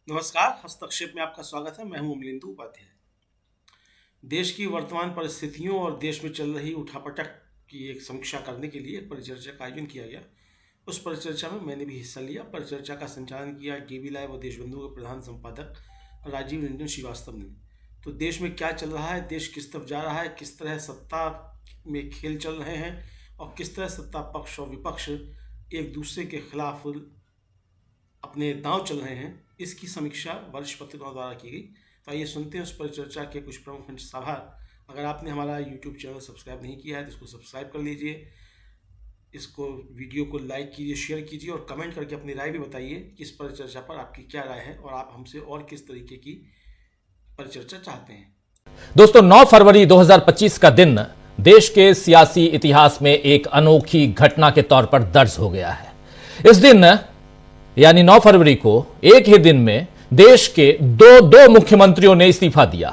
नमस्कार। हस्तक्षेप में आपका स्वागत है। मैं हूं अमलेंदु उपाध्याय। देश की वर्तमान परिस्थितियों और देश में चल रही उठापटक की एक समीक्षा करने के लिए एक परिचर्चा का आयोजन किया गया। उस परिचर्चा में मैंने भी हिस्सा लिया। परिचर्चा का संचालन किया टीवी लाइव और देशबंधु के प्रधान संपादक राजीव रंजन श्रीवास्तव ने। तो देश में क्या चल रहा है, देश किस तरफ जा रहा है, किस तरह सत्ता में खेल चल रहे हैं और किस तरह सत्ता पक्ष और विपक्ष एक दूसरे के खिलाफ अपने दांव चल रहे हैं, इसकी समीक्षा वरिष्ठ पत्रकारों द्वारा की गई। तो आइए सुनते हैं उस परिचर्चा के कुछ प्रमुख अंश। अगर आपने हमारा यूट्यूब चैनल सब्सक्राइब नहीं किया है तो इसको सब्सक्राइब कर लीजिए, इसको वीडियो को लाइक कीजिए, शेयर कीजिए और कमेंट करके अपनी राय भी बताइए कि इस परिचर्चा पर आपकी क्या राय है और आप हमसे और किस तरीके की परिचर्चा चाहते हैं। दोस्तों, 9 फरवरी 2025 का दिन देश के सियासी इतिहास में एक अनोखी घटना के तौर पर दर्ज हो गया है। इस दिन यानी 9 फरवरी को एक ही दिन में देश के दो मुख्यमंत्रियों ने इस्तीफा दिया।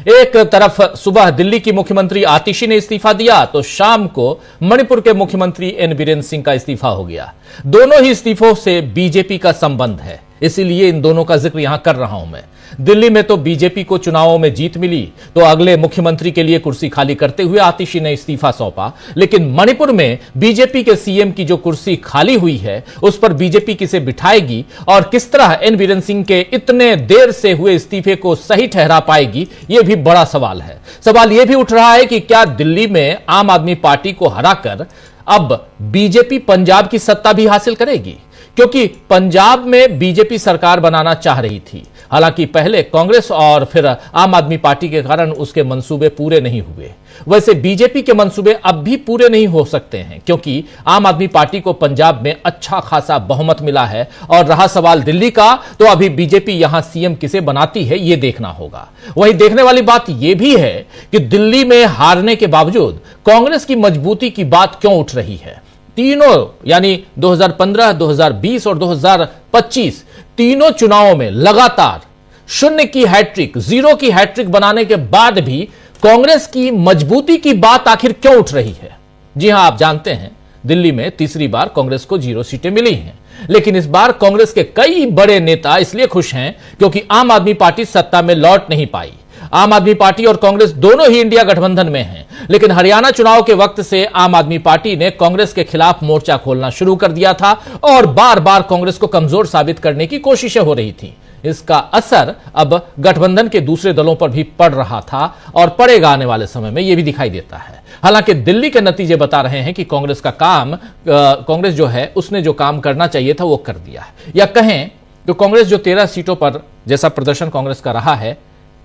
एक तरफ सुबह दिल्ली की मुख्यमंत्री आतिशी ने इस्तीफा दिया तो शाम को मणिपुर के मुख्यमंत्री एन बीरेन सिंह का इस्तीफा हो गया। दोनों ही इस्तीफों से बीजेपी का संबंध है, इसीलिए इन दोनों का जिक्र यहां कर रहा हूं मैं। दिल्ली में तो बीजेपी को चुनावों में जीत मिली तो अगले मुख्यमंत्री के लिए कुर्सी खाली करते हुए आतिशी ने इस्तीफा सौंपा, लेकिन मणिपुर में बीजेपी के सीएम की जो कुर्सी खाली हुई है उस पर बीजेपी किसे बिठाएगी और किस तरह एन बीरेन सिंह के इतने देर से हुए इस्तीफे को सही ठहरा पाएगी, यह भी बड़ा सवाल है। सवाल यह भी उठ रहा है कि क्या दिल्ली में आम आदमी पार्टी को हराकर अब बीजेपी पंजाब की सत्ता भी हासिल करेगी, क्योंकि पंजाब में बीजेपी सरकार बनाना चाह रही थी। हालांकि पहले कांग्रेस और फिर आम आदमी पार्टी के कारण उसके मंसूबे पूरे नहीं हुए। वैसे बीजेपी के मंसूबे अब भी पूरे नहीं हो सकते हैं, क्योंकि आम आदमी पार्टी को पंजाब में अच्छा खासा बहुमत मिला है। और रहा सवाल दिल्ली का, तो अभी बीजेपी यहां सीएम किसे बनाती है यह देखना होगा। वहीं देखने वाली बात यह भी है कि दिल्ली में हारने के बावजूद कांग्रेस की मजबूती की बात क्यों उठ रही है। तीनों यानी 2015, 2020 और 2025 तीनों चुनावों में लगातार शून्य की हैट्रिक, जीरो की हैट्रिक बनाने के बाद भी कांग्रेस की मजबूती की बात आखिर क्यों उठ रही है। जी हां, आप जानते हैं दिल्ली में तीसरी बार कांग्रेस को 0 सीटें मिली हैं, लेकिन इस बार कांग्रेस के कई बड़े नेता इसलिए खुश हैं क्योंकि आम आदमी पार्टी सत्ता में लौट नहीं पाई। आम आदमी पार्टी और कांग्रेस दोनों ही इंडिया गठबंधन में हैं, लेकिन हरियाणा चुनाव के वक्त से आम आदमी पार्टी ने कांग्रेस के खिलाफ मोर्चा खोलना शुरू कर दिया था और बार बार कांग्रेस को कमजोर साबित करने की कोशिशें हो रही थी। इसका असर अब गठबंधन के दूसरे दलों पर भी पड़ रहा था और पड़ेगा आने वाले समय में, यह भी दिखाई देता है। हालांकि दिल्ली के नतीजे बता रहे हैं कि कांग्रेस का काम, कांग्रेस जो है उसने जो काम करना चाहिए था वो कर दिया है। या कहें तो कांग्रेस जो 13 सीटों पर जैसा प्रदर्शन कांग्रेस का रहा है,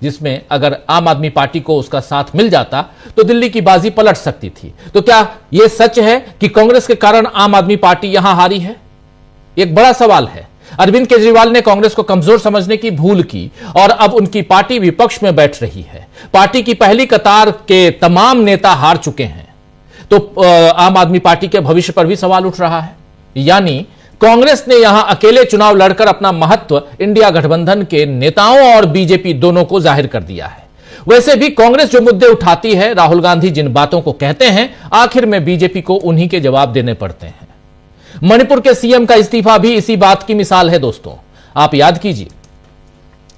जिसमें अगर आम आदमी पार्टी को उसका साथ मिल जाता तो दिल्ली की बाजी पलट सकती थी। तो क्या यह सच है कि कांग्रेस के कारण आम आदमी पार्टी यहां हारी है? एक बड़ा सवाल है। अरविंद केजरीवाल ने कांग्रेस को कमजोर समझने की भूल की और अब उनकी पार्टी विपक्ष में बैठ रही है। पार्टी की पहली कतार के तमाम नेता हार चुके हैं, तो आम आदमी पार्टी के भविष्य पर भी सवाल उठ रहा है। यानी कांग्रेस ने यहां अकेले चुनाव लड़कर अपना महत्व इंडिया गठबंधन के नेताओं और बीजेपी दोनों को जाहिर कर दिया है। वैसे भी कांग्रेस जो मुद्दे उठाती है, राहुल गांधी जिन बातों को कहते हैं, आखिर में बीजेपी को उन्हीं के जवाब देने पड़ते हैं। मणिपुर के सीएम का इस्तीफा भी इसी बात की मिसाल है। दोस्तों, आप याद कीजिए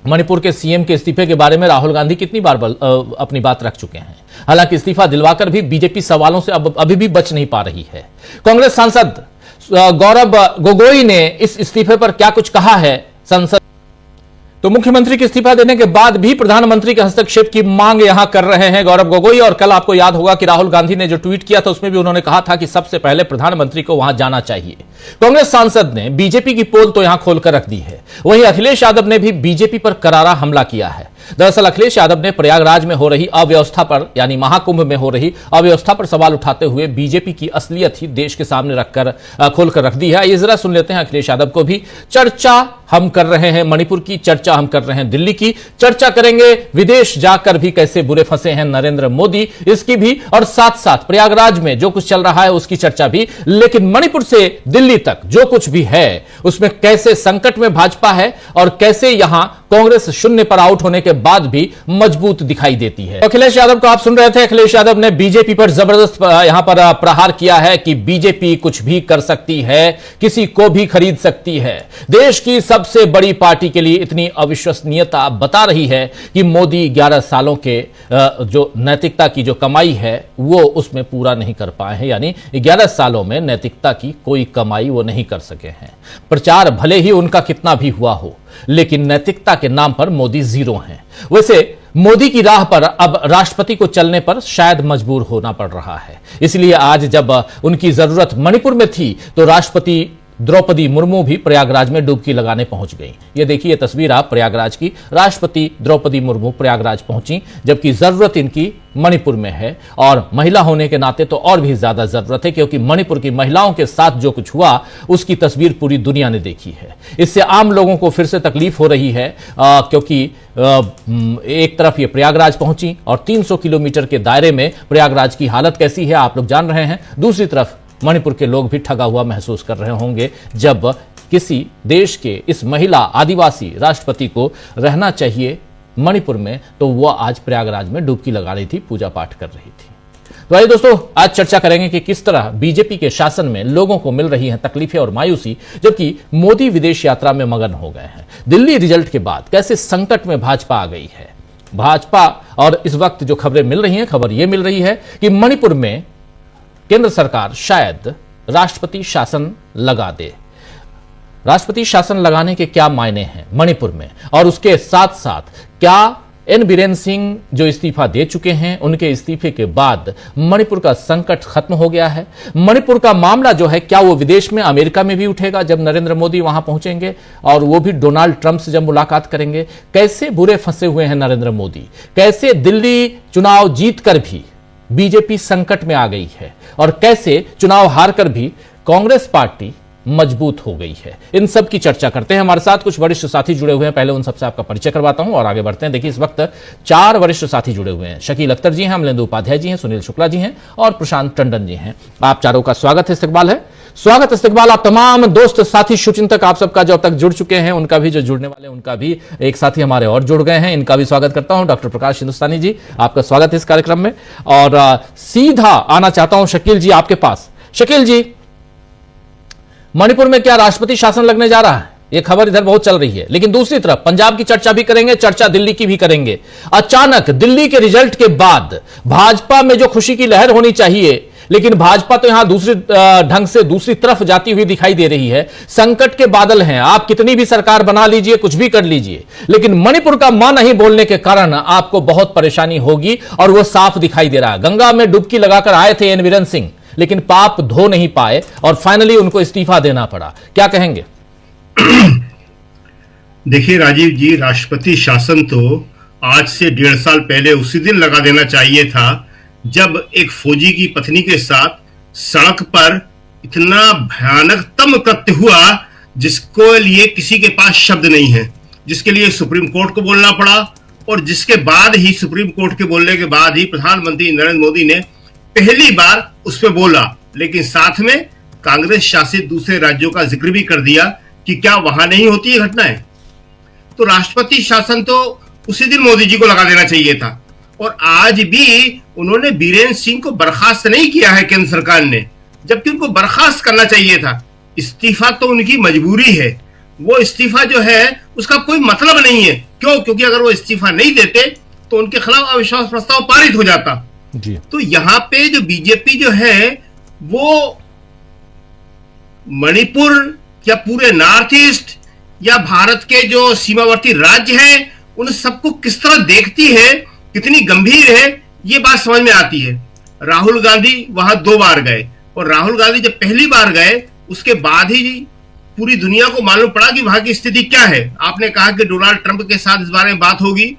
मणिपुर के सीएम के इस्तीफे के बारे में राहुल गांधी कितनी बार अपनी बात रख चुके हैं। हालांकि इस्तीफा दिलवाकर भी बीजेपी सवालों से अभी भी बच नहीं पा रही है। कांग्रेस सांसद गौरव गोगोई ने इस इस्तीफे पर क्या कुछ कहा है संसद। तो मुख्यमंत्री के इस्तीफा देने के बाद भी प्रधानमंत्री के हस्तक्षेप की मांग यहां कर रहे हैं गौरव गोगोई। और कल आपको याद होगा कि राहुल गांधी ने जो ट्वीट किया था उसमें भी उन्होंने कहा था कि सबसे पहले प्रधानमंत्री को वहां जाना चाहिए। कांग्रेस सांसद ने बीजेपी की पोल तो यहां खोलकर रख दी है। वहीं अखिलेश यादव ने भी बीजेपी पर करारा हमला किया है। दरअसल अखिलेश यादव ने प्रयागराज में हो रही अव्यवस्था पर, यानी महाकुंभ में हो रही अव्यवस्था पर सवाल उठाते हुए बीजेपी की असलियत ही देश के सामने रखकर खोलकर रख दी है। ये जरा सुन लेते हैं अखिलेश यादव को भी। चर्चा हम कर रहे हैं मणिपुर की, चर्चा हम कर रहे हैं दिल्ली की, चर्चा करेंगे विदेश जाकर भी कैसे बुरे फंसे हैं नरेंद्र मोदी, इसकी भी, और साथ साथ प्रयागराज में जो कुछ चल रहा है उसकी चर्चा भी। लेकिन मणिपुर से दिल्ली तक जो कुछ भी है उसमें कैसे संकट में भाजपा है और कैसे यहां कांग्रेस शून्य पर आउट होने के बाद भी मजबूत दिखाई देती है। अखिलेश यादव को आप सुन रहे थे। अखिलेश यादव ने बीजेपी पर जबरदस्त यहां पर प्रहार किया है कि बीजेपी कुछ भी कर सकती है, किसी को भी खरीद सकती है। देश की सबसे बड़ी पार्टी के लिए इतनी अविश्वसनीयता बता रही है कि मोदी 11 सालों के जो नैतिकता की जो कमाई है वो उसमें पूरा नहीं कर पाए हैं, यानी 11 सालों में नैतिकता की कोई कमाई वो नहीं कर सके हैं। प्रचार भले ही उनका कितना भी हुआ हो, लेकिन नैतिकता के नाम पर मोदी जीरो हैं। वैसे मोदी की राह पर अब राष्ट्रपति को चलने पर शायद मजबूर होना पड़ रहा है। इसलिए आज जब उनकी जरूरत मणिपुर में थी तो राष्ट्रपति द्रौपदी मुर्मू भी प्रयागराज में डुबकी लगाने पहुंच गई। ये देखिए तस्वीर आप प्रयागराज की। राष्ट्रपति द्रौपदी मुर्मू प्रयागराज पहुंची, जबकि जरूरत इनकी मणिपुर में है। और महिला होने के नाते तो और भी ज्यादा जरूरत है, क्योंकि मणिपुर की महिलाओं के साथ जो कुछ हुआ उसकी तस्वीर पूरी दुनिया ने देखी है। इससे आम लोगों को फिर से तकलीफ हो रही है, क्योंकि एक तरफ ये प्रयागराज पहुंची और 300 किलोमीटर के दायरे में प्रयागराज की हालत कैसी है आप लोग जान रहे हैं। दूसरी तरफ मणिपुर के लोग भी ठगा हुआ महसूस कर रहे होंगे जब किसी देश के इस महिला आदिवासी राष्ट्रपति को रहना चाहिए मणिपुर में, तो वह आज प्रयागराज में डुबकी लगा रही थी, पूजा पाठ कर रही थी। तो आइए दोस्तों, आज चर्चा करेंगे कि किस तरह बीजेपी के शासन में लोगों को मिल रही हैं तकलीफें और मायूसी, जबकि मोदी विदेश यात्रा में मगन हो गए हैं। दिल्ली रिजल्ट के बाद कैसे संकट में भाजपा आ गई है भाजपा। और इस वक्त जो खबरें मिल रही हैं, खबर यह मिल रही है कि मणिपुर में केंद्र सरकार शायद राष्ट्रपति शासन लगा दे। राष्ट्रपति शासन लगाने के क्या मायने हैं मणिपुर में, और उसके साथ साथ क्या एन बीरेन सिंह जो इस्तीफा दे चुके हैं, उनके इस्तीफे के बाद मणिपुर का संकट खत्म हो गया है। मणिपुर का मामला जो है, क्या वो विदेश में अमेरिका में भी उठेगा जब नरेंद्र मोदी वहां पहुंचेंगे और वो भी डोनाल्ड ट्रंप से जब मुलाकात करेंगे। कैसे बुरे फंसे हुए हैं नरेंद्र मोदी, कैसे दिल्ली चुनाव जीतकर भी बीजेपी संकट में आ गई है, और कैसे चुनाव हारकर भी कांग्रेस पार्टी मजबूत हो गई है। इन सब की चर्चा करते हैं। हमारे साथ कुछ वरिष्ठ साथी जुड़े हुए हैं, पहले उन सबसे आपका परिचय करवाता हूं और आगे बढ़ते हैं। देखिए, इस वक्त 4 वरिष्ठ साथी जुड़े हुए हैं। शकील अख्तर जी हैं, अमलेंदु उपाध्याय जी हैं, सुनील शुक्ला जी हैं और प्रशांत टंडन जी हैं। आप चारों का स्वागत है, इस्तकबाल है। स्वागत इस्तकबाल आप तमाम दोस्त साथी शुचिंतक आप सबका जो अब तक जुड़ चुके हैं, उनका भी, जो जुड़ने वाले उनका भी, एक साथी हमारे और जुड़ गए हैं, इनका भी स्वागत करता हूं। डॉक्टर प्रकाश हिंदुस्तानी जी, आपका स्वागत है इस कार्यक्रम में। और सीधा आना चाहता हूं शकील जी आपके पास। शकील जी, मणिपुर में क्या राष्ट्रपति शासन लगने जा रहा है? यह खबर इधर बहुत चल रही है, लेकिन दूसरी तरफ पंजाब की चर्चा भी करेंगे, चर्चा दिल्ली की भी करेंगे। अचानक दिल्ली के रिजल्ट के बाद भाजपा में जो खुशी की लहर होनी चाहिए, लेकिन भाजपा तो यहां दूसरे ढंग से दूसरी तरफ जाती हुई दिखाई दे रही है। संकट के बादल हैं, आप कितनी भी सरकार बना लीजिए, कुछ भी कर लीजिए, लेकिन मणिपुर का मां नहीं बोलने के कारण आपको बहुत परेशानी होगी, और वह साफ दिखाई दे रहा है। गंगा में डुबकी लगाकर आए थे एन बीरेन सिंह, लेकिन पाप धो नहीं पाए और फाइनली उनको इस्तीफा देना पड़ा। क्या कहेंगे? देखिए राजीव जी, राष्ट्रपति शासन तो आज से 1.5 साल पहले उसी दिन लगा देना चाहिए था जब एक फौजी की पत्नी के साथ सड़क पर इतना भयानकतम कृत्य हुआ जिसको लिए किसी के पास शब्द नहीं है, जिसके लिए सुप्रीम कोर्ट को बोलना पड़ा, और जिसके बाद ही सुप्रीम कोर्ट के बोलने के बाद ही प्रधानमंत्री नरेंद्र मोदी ने पहली बार उस पर बोला, लेकिन साथ में कांग्रेस शासित दूसरे राज्यों का जिक्र भी कर दिया कि क्या वहां नहीं होती है घटनाएं। तो राष्ट्रपति शासन तो उसी दिन मोदी जी को लगा देना चाहिए था, और आज भी उन्होंने बीरेन सिंह को बर्खास्त नहीं किया है केंद्र सरकार ने, जबकि उनको बर्खास्त करना चाहिए था। इस्तीफा तो उनकी मजबूरी है, वो इस्तीफा जो है उसका कोई मतलब नहीं है। क्यों? क्योंकि अगर वो इस्तीफा नहीं देते तो उनके खिलाफ अविश्वास प्रस्ताव पारित हो जाता जी। तो यहां पे जो बीजेपी जो है वो मणिपुर या पूरे नॉर्थ ईस्ट या भारत के जो सीमावर्ती राज्य हैं उन सबको किस तरह देखती है, कितनी गंभीर है, ये बात समझ में आती है। राहुल गांधी वहां 2 बार गए, और राहुल गांधी जब पहली बार गए उसके बाद ही पूरी दुनिया को मालूम पड़ा कि वहां की स्थिति क्या है। आपने कहा कि डोनाल्ड ट्रंप के साथ इस बारे में बात होगी,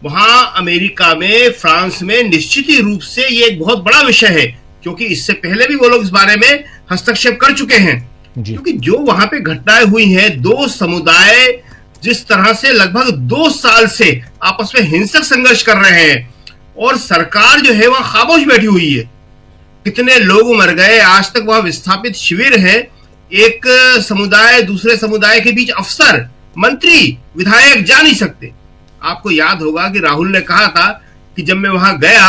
वहां अमेरिका में, फ्रांस में निश्चित ही रूप से ये एक बहुत बड़ा विषय है, क्योंकि इससे पहले भी वो लोग इस बारे में हस्तक्षेप कर चुके हैं। क्योंकि जो वहां पे घटनाएं हुई हैं, 2 समुदाय जिस तरह से लगभग 2 साल से आपस में हिंसक संघर्ष कर रहे हैं, और सरकार जो है वह खामोश बैठी हुई है। कितने लोग मर गए, आज तक वहां विस्थापित शिविर है। एक समुदाय दूसरे समुदाय के बीच अफसर, मंत्री, विधायक जा नहीं सकते। आपको याद होगा कि राहुल ने कहा था कि जब मैं वहां गया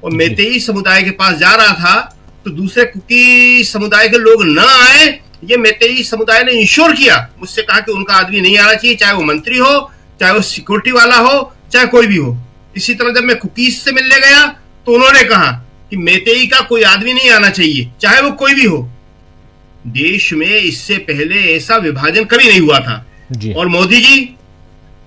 और मेतेई समुदाय के पास जा रहा था तो दूसरे कुकी समुदाय के लोग न आए, ये मेतेई समुदाय ने इंश्योर किया, मुझसे कहा कि उनका आदमी नहीं आना चाहिए, चाहे वो मंत्री हो, चाहे वो सिक्योरिटी वाला हो, चाहे कोई भी हो। इसी तरह जब मैं कुकीज से मिलने गया तो उन्होंने कहा कि मेतेई का कोई आदमी नहीं आना चाहिए, चाहे वो कोई भी हो। देश में इससे पहले ऐसा विभाजन कभी नहीं हुआ था जी। और मोदी जी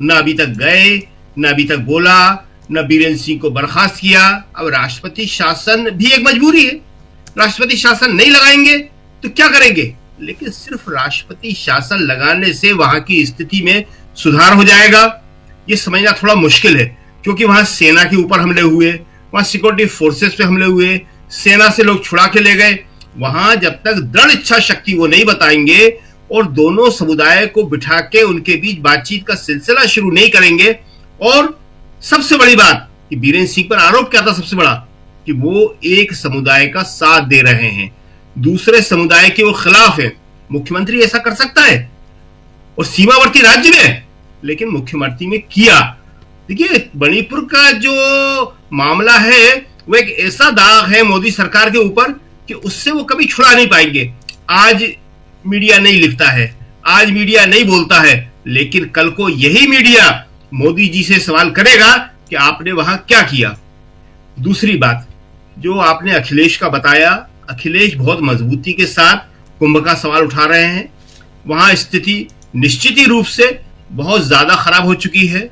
न अभी तक गए, न अभी तक बोला, न बीरेंद्र सिंह को बर्खास्त किया। अब राष्ट्रपति शासन भी एक मजबूरी है, राष्ट्रपति शासन नहीं लगाएंगे तो क्या करेंगे? लेकिन सिर्फ राष्ट्रपति शासन लगाने से वहां की स्थिति में सुधार हो जाएगा, ये समझना थोड़ा मुश्किल है, क्योंकि वहां सेना के ऊपर हमले हुए, वहां सिक्योरिटी फोर्सेस पे हमले हुए, सेना से लोग छुड़ा के ले गए। वहां जब तक दृढ़ इच्छा शक्ति वो नहीं बताएंगे और दोनों समुदाय को बिठा के उनके बीच बातचीत का सिलसिला शुरू नहीं करेंगे। और सबसे बड़ी बात कि बीरेंद्र सिंह पर आरोप क्या था सबसे बड़ा, कि वो एक समुदाय का साथ दे रहे हैं, दूसरे समुदाय के वो खिलाफ है। मुख्यमंत्री ऐसा कर सकता है और सीमावर्ती राज्य में, लेकिन मुख्यमंत्री ने किया। देखिए मणिपुर का जो मामला है वो एक ऐसा दाग है मोदी सरकार के ऊपर कि उससे वो कभी छुड़ा नहीं पाएंगे। आज मीडिया नहीं लिखता है, आज मीडिया नहीं बोलता है, लेकिन कल को यही मीडिया मोदी जी से सवाल करेगा कि आपने वहां क्या किया। दूसरी बात जो आपने अखिलेश का बताया, अखिलेश बहुत मजबूती के साथ कुंभ का सवाल उठा रहे हैं। वहां स्थिति निश्चित ही रूप से बहुत ज्यादा खराब हो चुकी है।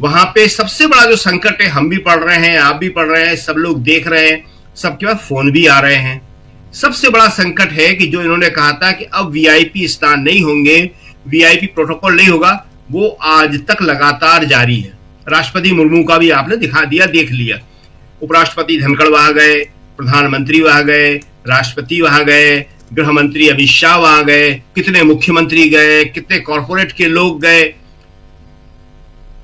वहां पे सबसे बड़ा जो संकट है, हम भी पढ़ रहे हैं, आप भी पढ़ रहे हैं, सब लोग देख रहे हैं, सबके पास फोन भी आ रहे हैं। सबसे बड़ा संकट है कि जो इन्होंने कहा था कि अब वीआईपी स्नान नहीं होंगे, वीआईपी प्रोटोकॉल नहीं होगा, वो आज तक लगातार जारी है। राष्ट्रपति मुर्मू का भी आपने दिखा दिया, देख लिया। उपराष्ट्रपति धनखड़ वहां गए, प्रधानमंत्री वहां गए, राष्ट्रपति वहां गए, गृह मंत्री अमित शाह वहां गए, कितने मुख्यमंत्री गए, कितने कॉर्पोरेट के लोग गए।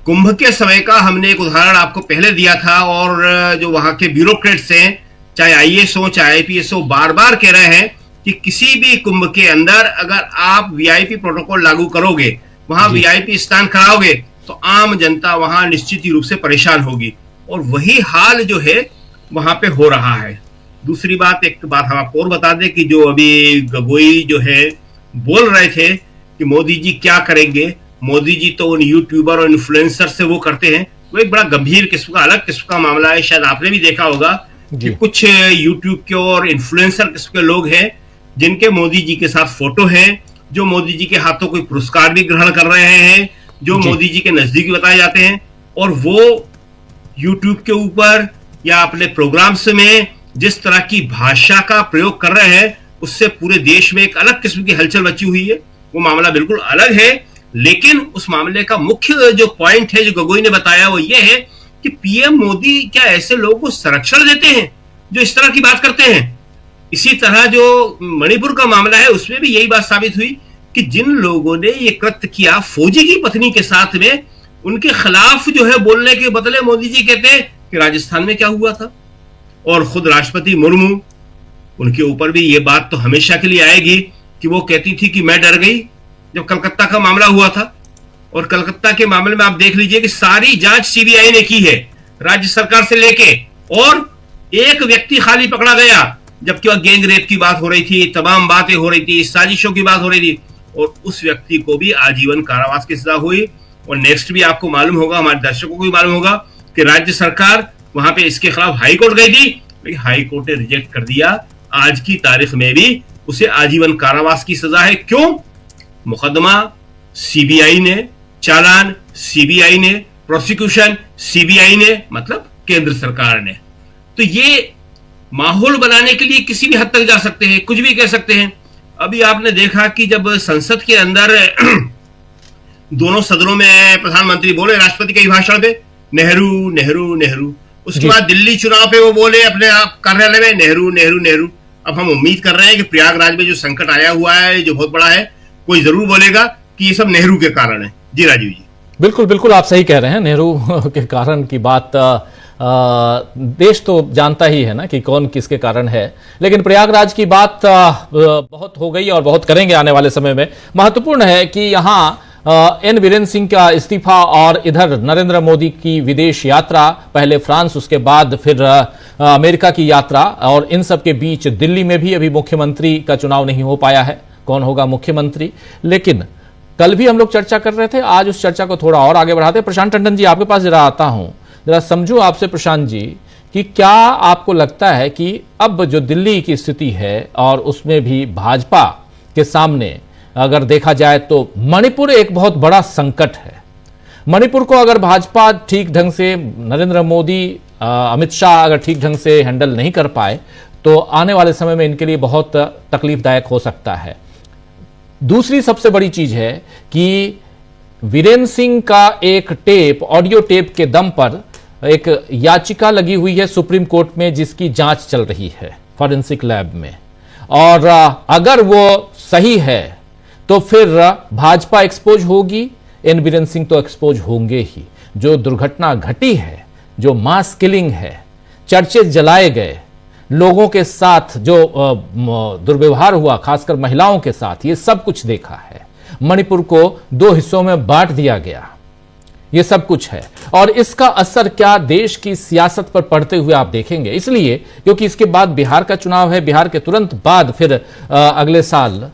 कुंभ के समय का हमने एक उदाहरण आपको पहले दिया था और जो वहां के ब्यूरोक्रेट्स हैं, चाहे आईएएस हो चाहे आईपीएस हो, बार बार कह रहे हैं कि किसी भी कुंभ के अंदर अगर आप वीआईपी प्रोटोकॉल लागू करोगे, वहां वीआईपी स्नान कराओगे, तो आम जनता वहां निश्चित ही रूप से परेशान होगी। और वही हाल जो है वहां पे हो रहा है। दूसरी बात, एक बात हम आपको और बता दें कि जो अभी गोगोई जो है बोल रहे थे कि मोदी जी क्या करेंगे, मोदी जी तो उन यूट्यूबर और इन्फ्लुएंसर से वो करते हैं, वो एक बड़ा गंभीर किस्म का, अलग किस्म का मामला है। शायद आपने भी देखा होगा कि कुछ यूट्यूब के और इन्फ्लुएंसर किस्म के लोग हैं जिनके मोदी जी के साथ फोटो है, जो मोदी जी के हाथों कोई पुरस्कार भी ग्रहण कर रहे हैं, जो मोदी जी के नजदीकी बताए जाते हैं, और वो यूट्यूब के ऊपर या अपने प्रोग्राम्स में जिस तरह की भाषा का प्रयोग कर रहे हैं, उससे पूरे देश में एक अलग किस्म की हलचल मची हुई है। वो मामला बिल्कुल अलग है, लेकिन उस मामले का मुख्य जो पॉइंट है जो गोगोई ने बताया वो ये है कि पीएम मोदी क्या ऐसे लोगों को संरक्षण देते हैं जो इस तरह की बात करते हैं। इसी तरह जो मणिपुर का मामला है उसमें भी यही बात साबित हुई कि जिन लोगों ने ये कृत्य किया फौजी की पत्नी के साथ में, उनके खिलाफ जो है बोलने के बदले मोदी जी कहते हैं कि राजस्थान में क्या हुआ था। और खुद राष्ट्रपति मुर्मू, उनके ऊपर भी ये बात तो हमेशा के लिए आएगी कि वो कहती थी कि मैं डर गई जब कलकत्ता का मामला हुआ था। और कलकत्ता के मामले में आप देख लीजिए कि सारी जांच सीबीआई ने की है, राज्य सरकार से लेके, और एक व्यक्ति खाली पकड़ा गया, जबकि वह गैंग रेप की बात हो रही थी, तमाम बातें हो रही थी, साजिशों की बात हो रही थी, और उस व्यक्ति को भी आजीवन कारावास की सजा हुई। और नेक्स्ट भी आपको मालूम होगा, हमारे दर्शकों को भी मालूम होगा कि राज्य सरकार वहां पे इसके खिलाफ हाई कोर्ट गई थी, लेकिन हाई कोर्ट ने रिजेक्ट कर दिया। आज की तारीख में भी उसे आजीवन कारावास की सजा है। क्यों? मुकदमा सीबीआई ने, चालान सीबीआई ने, प्रोसिक्यूशन सीबीआई ने, मतलब केंद्र सरकार ने। तो ये माहौल बनाने के लिए किसी भी हद तक जा सकते हैं, कुछ भी कह सकते हैं। अभी आपने देखा कि जब संसद के अंदर दोनों सदनों में प्रधानमंत्री बोले राष्ट्रपति के भाषण पे नेहरू नेहरू नेहरू, उसके बाद दिल्ली चुनाव पे वो बोले अपने आप कार्यालय में नेहरू नेहरू नेहरू। अब हम उम्मीद कर रहे हैं कि प्रयागराज में जो संकट आया हुआ है जो बहुत बड़ा है, कोई जरूर बोलेगा कि ये सब नेहरू के कारण है। जी राजीव जी, बिल्कुल बिल्कुल आप सही कह रहे हैं। नेहरू के कारण की बात देश तो जानता ही है ना कि कौन किसके कारण है, लेकिन प्रयागराज की बात बहुत हो गई और बहुत करेंगे आने वाले समय में। महत्वपूर्ण है कि यहाँ एन बीरेन सिंह का इस्तीफा और इधर नरेंद्र मोदी की विदेश यात्रा, पहले फ्रांस उसके बाद फिर अमेरिका की यात्रा, और इन सब के बीच दिल्ली में भी अभी मुख्यमंत्री का चुनाव नहीं हो पाया है, कौन होगा मुख्यमंत्री। लेकिन कल भी हम लोग चर्चा कर रहे थे, आज उस चर्चा को थोड़ा और आगे बढ़ाते हैं। प्रशांत टंडन जी, आपके पास जरा आता हूं, जरा समझू आपसे प्रशांत जी कि क्या आपको लगता है कि अब जो दिल्ली की स्थिति है और उसमें भी भाजपा के सामने अगर देखा जाए तो मणिपुर एक बहुत बड़ा संकट है। मणिपुर को अगर भाजपा ठीक ढंग से, नरेंद्र मोदी, अमित शाह अगर ठीक ढंग से हैंडल नहीं कर पाए तो आने वाले समय में इनके लिए बहुत तकलीफदायक हो सकता है। दूसरी सबसे बड़ी चीज है कि वीरेंद्र सिंह का एक टेप, ऑडियो टेप के दम पर एक याचिका लगी हुई है सुप्रीम कोर्ट में, जिसकी जांच चल रही है फॉरेंसिक लैब में, और अगर वो सही है तो फिर भाजपा एक्सपोज होगी, एन बीरेन सिंह तो एक्सपोज होंगे ही। जो दुर्घटना घटी है, जो मास किलिंग है, चर्चे जलाए गए, लोगों के साथ जो दुर्व्यवहार हुआ, खासकर महिलाओं के साथ, ये सब कुछ देखा है। मणिपुर को 2 हिस्सों में बांट दिया गया, ये सब कुछ है। और इसका असर क्या देश की सियासत पर पड़ते हुए आप देखेंगे, इसलिए क्योंकि इसके बाद बिहार का चुनाव है, बिहार के तुरंत बाद फिर अगले साल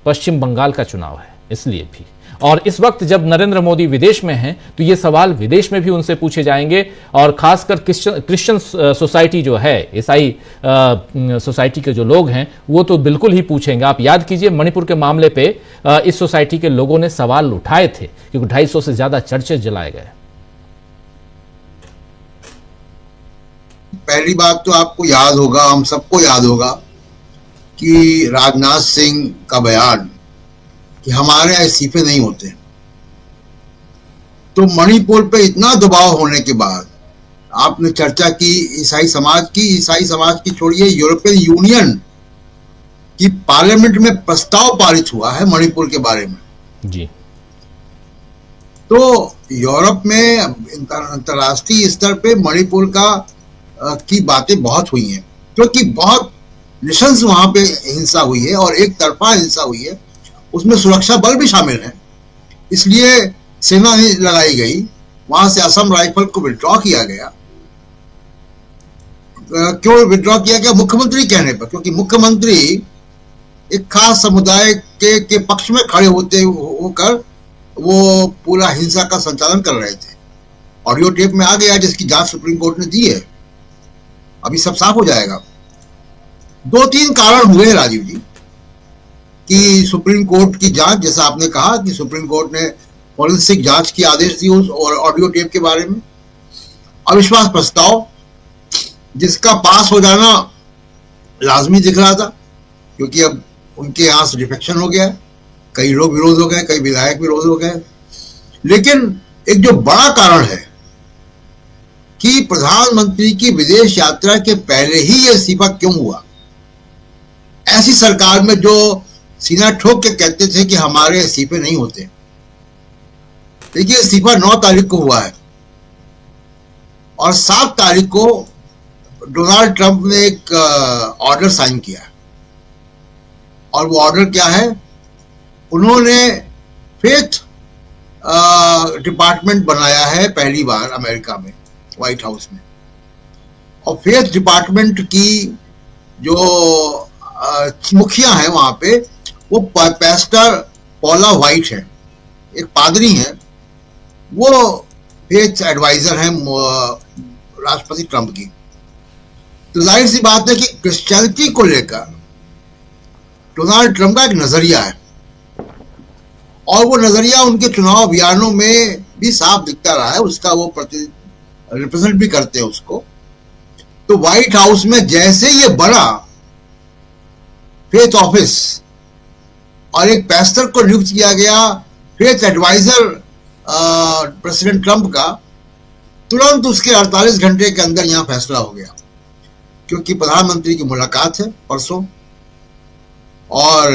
पश्चिम बंगाल का चुनाव है, इसलिए भी। और इस वक्त जब नरेंद्र मोदी विदेश में हैं तो ये सवाल विदेश में भी उनसे पूछे जाएंगे, और खासकर क्रिश्चियन सोसाइटी जो है, ईसाई सोसाइटी के जो लोग हैं, वो तो बिल्कुल ही पूछेंगे। आप याद कीजिए मणिपुर के मामले पे इस सोसाइटी के लोगों ने सवाल उठाए थे, क्योंकि 250 से ज्यादा चर्चे जलाए गए। पहली बात तो आपको याद होगा, हम सबको याद होगा कि राजनाथ सिंह का बयान कि हमारे यहाँ इस्तीफे नहीं होते। तो मणिपुर पे इतना दबाव होने के बाद आपने चर्चा की ईसाई समाज की छोड़िए, यूरोपियन यूनियन की पार्लियामेंट में प्रस्ताव पारित हुआ है मणिपुर के बारे में जी। तो यूरोप में अंतर्राष्ट्रीय स्तर पे मणिपुर की बातें बहुत हुई हैं, क्योंकि बहुत निशंस वहां पे हिंसा हुई है और एक तरफा हिंसा हुई है, उसमें सुरक्षा बल भी शामिल है, इसलिए सेना नहीं लगाई गई, वहां से असम राइफल को विड्रॉ किया गया। क्यों विड्रॉ किया गया? मुख्यमंत्री कहने पर, क्योंकि मुख्यमंत्री एक खास समुदाय के पक्ष में खड़े होकर वो पूरा हिंसा का संचालन कर रहे थे। ऑडियो टेप में आ गया, जिसकी जांच सुप्रीम कोर्ट ने दी है, अभी सब साफ हो जाएगा। 2-3 कारण हुए राजीव जी कि सुप्रीम कोर्ट की जांच, जैसा आपने कहा कि सुप्रीम कोर्ट ने फॉरेंसिक जांच की आदेश दी उस और ऑडियो टेप के बारे में। अविश्वास प्रस्ताव, जिसका पास हो जाना लाजमी दिख रहा था, क्योंकि अब उनके यहां से डिफेक्शन हो गया, कई लोग विरोध हो गए, कई विधायक विरोध हो गए। लेकिन एक जो बड़ा कारण है कि प्रधानमंत्री की विदेश यात्रा के पहले ही यह इस्तीफा क्यों हुआ। ऐसी सरकार में जो सीना ठोक के कहते थे कि हमारे इस्तीफे नहीं होते, देखिए इस्तीफा 9 तारीख को हुआ है और 7 तारीख को डोनाल्ड ट्रंप ने एक ऑर्डर साइन किया, और वो ऑर्डर क्या है? उन्होंने फेथ डिपार्टमेंट बनाया है पहली बार अमेरिका में, व्हाइट हाउस में। और फेथ डिपार्टमेंट की जो मुखिया है वहां पे, वो पास्टर पॉला व्हाइट है, एक पादरी है, वो फेथ एडवाइजर है राष्ट्रपति ट्रंप की। तो जाहिर सी बात है कि क्रिश्चियनिटी को लेकर डोनाल्ड ट्रंप का एक नजरिया है, और वो नजरिया उनके चुनाव अभियानों में भी साफ दिखता रहा है, उसका वो रिप्रेजेंट भी करते हैं उसको। तो व्हाइट हाउस में जैसे ये बड़ा फेथ ऑफिस और एक पैस्टर को नियुक्त किया गया फेथ एडवाइजर प्रेसिडेंट ट्रंप का, तुरंत उसके 48 घंटे के अंदर यहां फैसला हो गया, क्योंकि प्रधानमंत्री की मुलाकात है परसों, और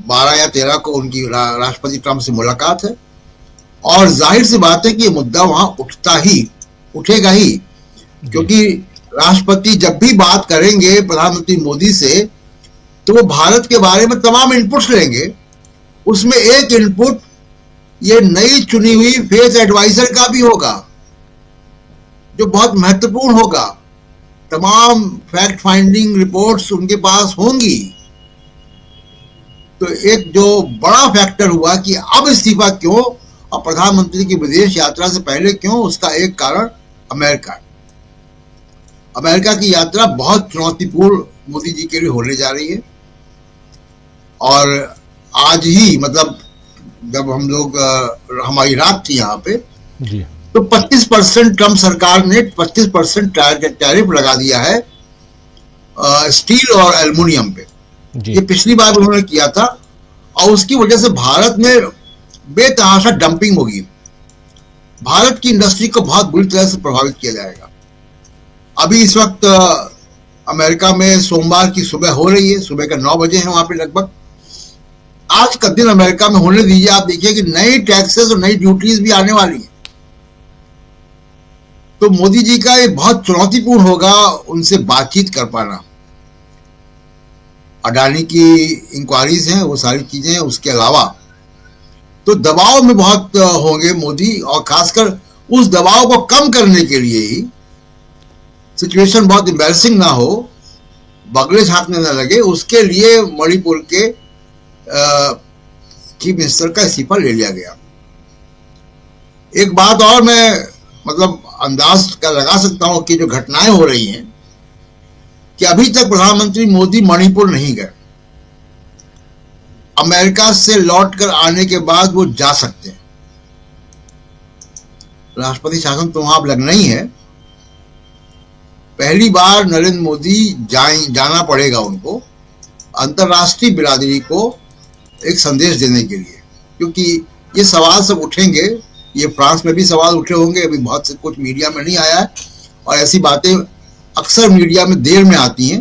12 या 13 को उनकी राष्ट्रपति ट्रंप से मुलाकात है, और जाहिर सी बात है कि ये मुद्दा वहां उठेगा ही, क्योंकि राष्ट्रपति जब भी बात करेंगे प्रधानमंत्री मोदी से, तो वो भारत के बारे में तमाम इनपुट्स लेंगे। उसमें एक इनपुट ये नई चुनी हुई फेस एडवाइजर का भी होगा, जो बहुत महत्वपूर्ण होगा। तमाम फैक्ट फाइंडिंग रिपोर्ट्स उनके पास होंगी। तो एक जो बड़ा फैक्टर हुआ कि अब इस्तीफा क्यों और प्रधानमंत्री की विदेश यात्रा से पहले क्यों, उसका एक कारण अमेरिका की यात्रा बहुत चुनौतीपूर्ण मोदी जी के लिए होने जा रही है। और आज ही मतलब जब हम लोग हमारी रात थी यहाँ पे जी, तो 25% ट्रम्प सरकार ने 25% टैरिफ लगा दिया है स्टील और एल्युमिनियम पे। जी, ये पिछली बार उन्होंने किया था और उसकी वजह से भारत में बेतहाशा डंपिंग होगी। भारत की इंडस्ट्री को बहुत बुरी तरह से प्रभावित किया जाएगा। अभी इस वक्त अमेरिका में सोमवार की सुबह हो रही है, सुबह का 9 बजे है वहां पे लगभग। आज का दिन अमेरिका में होने दीजिए, आप देखिए कि नई टैक्सेस और नई ड्यूटीज भी आने वाली है। तो मोदी जी का ये बहुत चुनौतीपूर्ण होगा उनसे बातचीत कर पाना। अडानी की इंक्वायरीज हैं, वो सारी चीजें हैं। उसके अलावा तो दबाव में बहुत होंगे मोदी, और खासकर उस दबाव को कम करने के लिए ही, सिचुएशन बहुत एम्बैरसिंग ना हो, बगले झांकने ना लगे, उसके लिए मणिपुर के चीफ मिनिस्टर का इस्तीफा ले लिया गया। एक बात और मैं मतलब अंदाज का लगा सकता हूं कि जो घटनाएं हो रही हैं कि अभी तक प्रधानमंत्री मोदी मणिपुर नहीं गए। अमेरिका से लौटकर आने के बाद वो जा सकते हैं। राष्ट्रपति शासन तो वहां अब लगना ही है। पहली बार नरेंद्र मोदी जाना पड़ेगा उनको अंतर्राष्ट्रीय बिरादरी को एक संदेश देने के लिए, क्योंकि ये सवाल सब उठेंगे। ये फ्रांस में भी सवाल उठे होंगे, अभी बहुत से कुछ मीडिया में नहीं आया है, और ऐसी बातें अक्सर मीडिया में देर में आती हैं,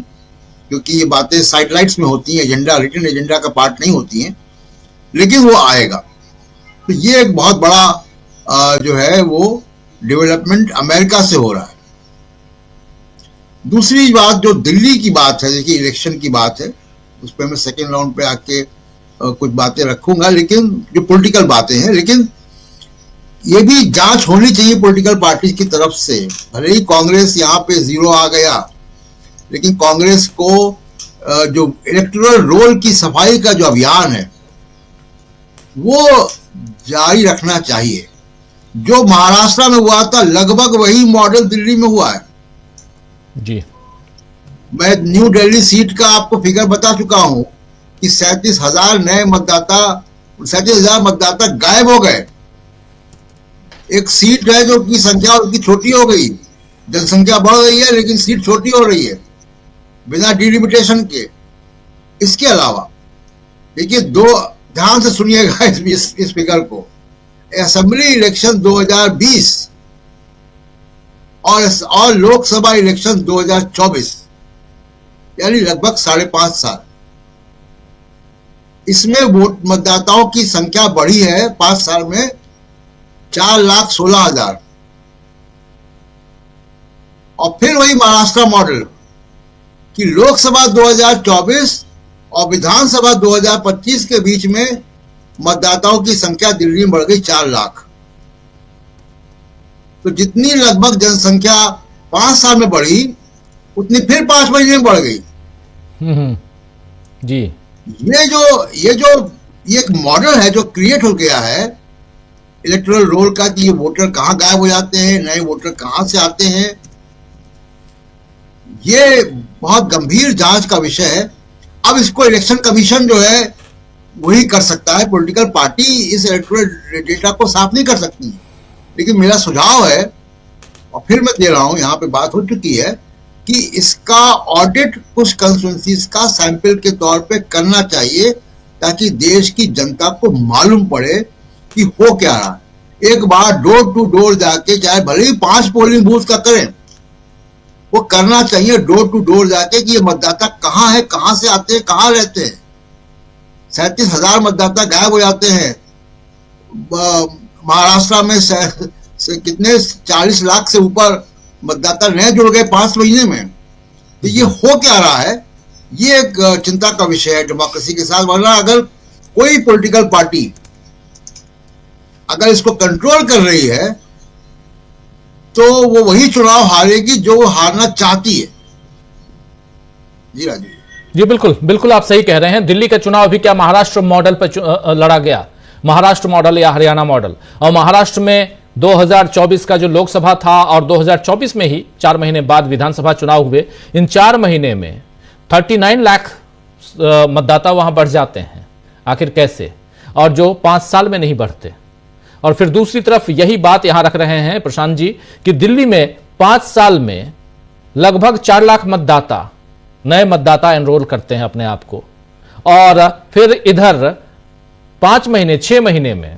क्योंकि ये बातें साइडलाइट्स में होती हैं, एजेंडा रिटन एजेंडा का पार्ट नहीं होती हैं, लेकिन वो आएगा। तो ये एक बहुत बड़ा जो है वो डेवलपमेंट अमेरिका से हो रहा है। दूसरी बात जो दिल्ली की बात है, देखिए इलेक्शन की बात है, उस पर मैं सेकेंड राउंड पे आके कुछ बातें रखूंगा, लेकिन जो पॉलिटिकल बातें हैं, लेकिन ये भी जांच होनी चाहिए पॉलिटिकल पार्टी की तरफ से। भले ही कांग्रेस यहाँ पे 0 आ गया, लेकिन कांग्रेस को जो इलेक्टोरल रोल की सफाई का जो अभियान है वो जारी रखना चाहिए। जो महाराष्ट्र में हुआ था लगभग वही मॉडल दिल्ली में हुआ है जी। मैं न्यू दिल्ली सीट का आपको फिगर बता चुका हूं कि 37,000 नए मतदाता, 37,000 मतदाता गायब हो गए। एक सीट है जो की संख्या उनकी छोटी हो गई, जनसंख्या बढ़ रही है लेकिन सीट छोटी हो रही है बिना डिलिमिटेशन के। इसके अलावा देखिए, ध्यान से सुनिएगा इस फिगर को। असेंबली इलेक्शन 2020 और लोकसभा इलेक्शन 2024, यानी लगभग 5.5 साल। इसमें वोट मतदाताओं की संख्या बढ़ी है 5 साल में 4,16,000। और फिर वही महाराष्ट्र मॉडल कि लोकसभा 2024 और विधानसभा 2025 के बीच में मतदाताओं की संख्या दिल्ली में बढ़ गई 4 लाख। तो जितनी लगभग जनसंख्या 5 साल में बढ़ी, उतनी फिर 5 महीने में बढ़ गई। जी। ये एक मॉडल है जो क्रिएट हो गया है इलेक्टोरल रोल का, कि ये वोटर कहां गायब हो जाते हैं, नए वोटर कहां से आते हैं। ये बहुत गंभीर जांच का विषय है। अब इसको इलेक्शन कमीशन जो है वही कर सकता है, पॉलिटिकल पार्टी इस इलेक्टोरल डेटा को साफ नहीं कर सकती। लेकिन मेरा सुझाव है, और फिर मैं दे रहा हूं, यहां पे बात हो चुकी है, कि इसका ऑडिट कुछ कंस्टिट्यूएंसीज का सैंपल के तौर पे करना चाहिए, ताकि देश की जनता को मालूम पड़े कि हो क्या रहा है। एक बार डोर टू डोर जाके, चाहे भले ही 5 पोलिंग बूथ का करें, वो करना चाहिए डोर टू डोर जाके कि ये मतदाता कहां है, कहां से आते हैं, कहां रहते हैं। 37,000 मतदाता गायब हो जाते हैं। महाराष्ट्र में कितने 40 लाख से ऊपर मतदाता नए जुड़ गए 5 महीने में। तो ये हो क्या रहा है, ये एक चिंता का विषय है डेमोक्रेसी के साथ। वरना अगर कोई पॉलिटिकल पार्टी अगर इसको कंट्रोल कर रही है तो वो वही चुनाव हारेगी जो वो हारना चाहती है। जी राजू जी, बिल्कुल बिल्कुल आप सही कह रहे हैं। दिल्ली का चुनाव भी क्या महाराष्ट्र मॉडल पर लड़ा गया, महाराष्ट्र मॉडल या हरियाणा मॉडल। और महाराष्ट्र में 2024 का जो लोकसभा था और 2024 में ही 4 महीने बाद विधानसभा चुनाव हुए, इन 4 महीने में 39 लाख मतदाता वहां बढ़ जाते हैं। आखिर कैसे? और जो 5 साल में नहीं बढ़ते। और फिर दूसरी तरफ यही बात यहां रख रहे हैं प्रशांत जी कि दिल्ली में 5 साल में लगभग 4 लाख मतदाता, नए मतदाता एनरोल करते हैं अपने आप को। और फिर इधर 5 महीने 6 महीने में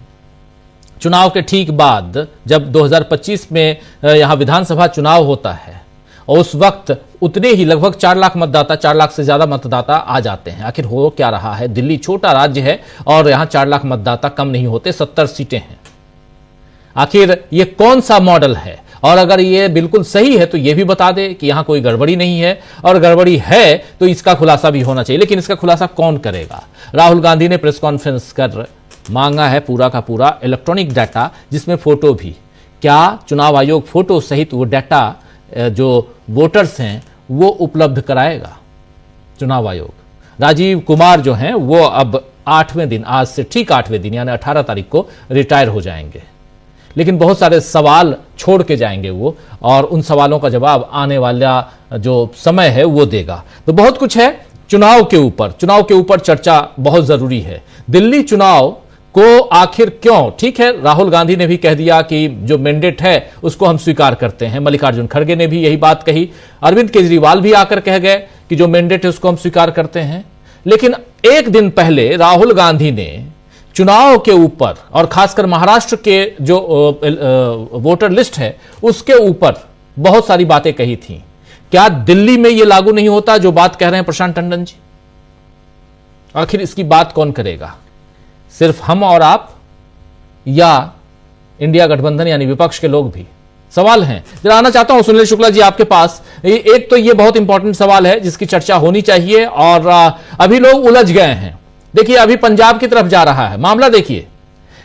चुनाव के ठीक बाद जब 2025 में यहां विधानसभा चुनाव होता है और उस वक्त उतने ही लगभग 4 लाख मतदाता, 4 लाख से ज्यादा मतदाता आ जाते हैं। आखिर हो क्या रहा है? दिल्ली छोटा राज्य है और यहां 4 लाख मतदाता कम नहीं होते, 70 सीटें हैं। आखिर ये कौन सा मॉडल है? और अगर ये बिल्कुल सही है तो ये भी बता दे कि यहां कोई गड़बड़ी नहीं है, और गड़बड़ी है तो इसका खुलासा भी होना चाहिए। लेकिन इसका खुलासा कौन करेगा? राहुल गांधी ने प्रेस कॉन्फ्रेंस कर मांगा है पूरा का पूरा इलेक्ट्रॉनिक डाटा, जिसमें फोटो भी। क्या चुनाव आयोग फोटो सहित वो डाटा जो वोटर्स हैं वो उपलब्ध कराएगा? चुनाव आयोग, राजीव कुमार जो हैं वो अब 8वें दिन, आज से ठीक 8वें दिन यानी 18 तारीख को रिटायर हो जाएंगे। लेकिन बहुत सारे सवाल छोड़ के जाएंगे वो, और उन सवालों का जवाब आने वाला जो समय है वो देगा। तो बहुत कुछ है चुनाव के ऊपर चर्चा बहुत जरूरी है। दिल्ली चुनाव को आखिर क्यों? ठीक है, राहुल गांधी ने भी कह दिया कि जो मैंडेट है उसको हम स्वीकार करते हैं। मल्लिकार्जुन खड़गे ने भी यही बात कही। अरविंद केजरीवाल भी आकर कह गए कि जो मैंडेट है उसको हम स्वीकार करते हैं। लेकिन एक दिन पहले राहुल गांधी ने चुनाव के ऊपर और खासकर महाराष्ट्र के जो वोटर लिस्ट है उसके ऊपर बहुत सारी बातें कही थी। क्या दिल्ली में यह लागू नहीं होता जो बात कह रहे हैं प्रशांत टंडन जी? आखिर इसकी बात कौन करेगा? सिर्फ हम और आप, या इंडिया गठबंधन यानी विपक्ष के लोग भी? सवाल हैं। जरा आना चाहता हूं सुनील शुक्ला जी आपके पास। एक तो ये बहुत इंपॉर्टेंट सवाल है जिसकी चर्चा होनी चाहिए, और अभी लोग उलझ गए हैं। देखिए, अभी पंजाब की तरफ जा रहा है मामला। देखिए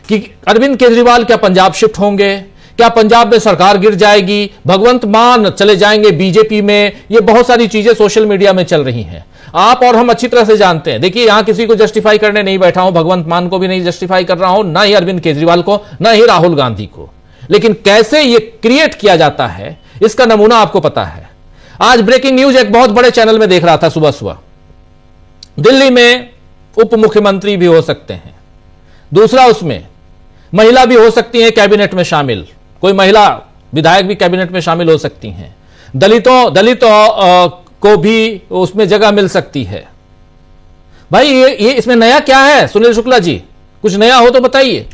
कि अरविंद केजरीवाल क्या पंजाब शिफ्ट होंगे? क्या पंजाब में सरकार गिर जाएगी? भगवंत मान चले जाएंगे बीजेपी में? ये बहुत सारी चीजें सोशल मीडिया में चल रही हैं। आप और हम अच्छी तरह से जानते हैं। देखिए, यहां किसी को जस्टिफाई करने नहीं बैठा हूं, भगवंत मान को भी नहीं जस्टिफाई कर रहा हूं, ना ही अरविंद केजरीवाल को, ना ही राहुल गांधी को। लेकिन कैसे यह क्रिएट किया जाता है इसका नमूना आपको पता है। आज ब्रेकिंग न्यूज एक बहुत बड़े चैनल में देख रहा था सुबह सुबह। दिल्ली में उप मुख्यमंत्री भी हो सकते हैं, दूसरा उसमें महिला भी हो सकती है कैबिनेट में शामिल, कोई महिला विधायक भी कैबिनेट में शामिल हो सकती हैं, दलितों को भी उसमें जगह मिल सकती है। भाई ये इसमें नया क्या है सुनील शुक्ला जी? कुछ नया हो तो बताइए।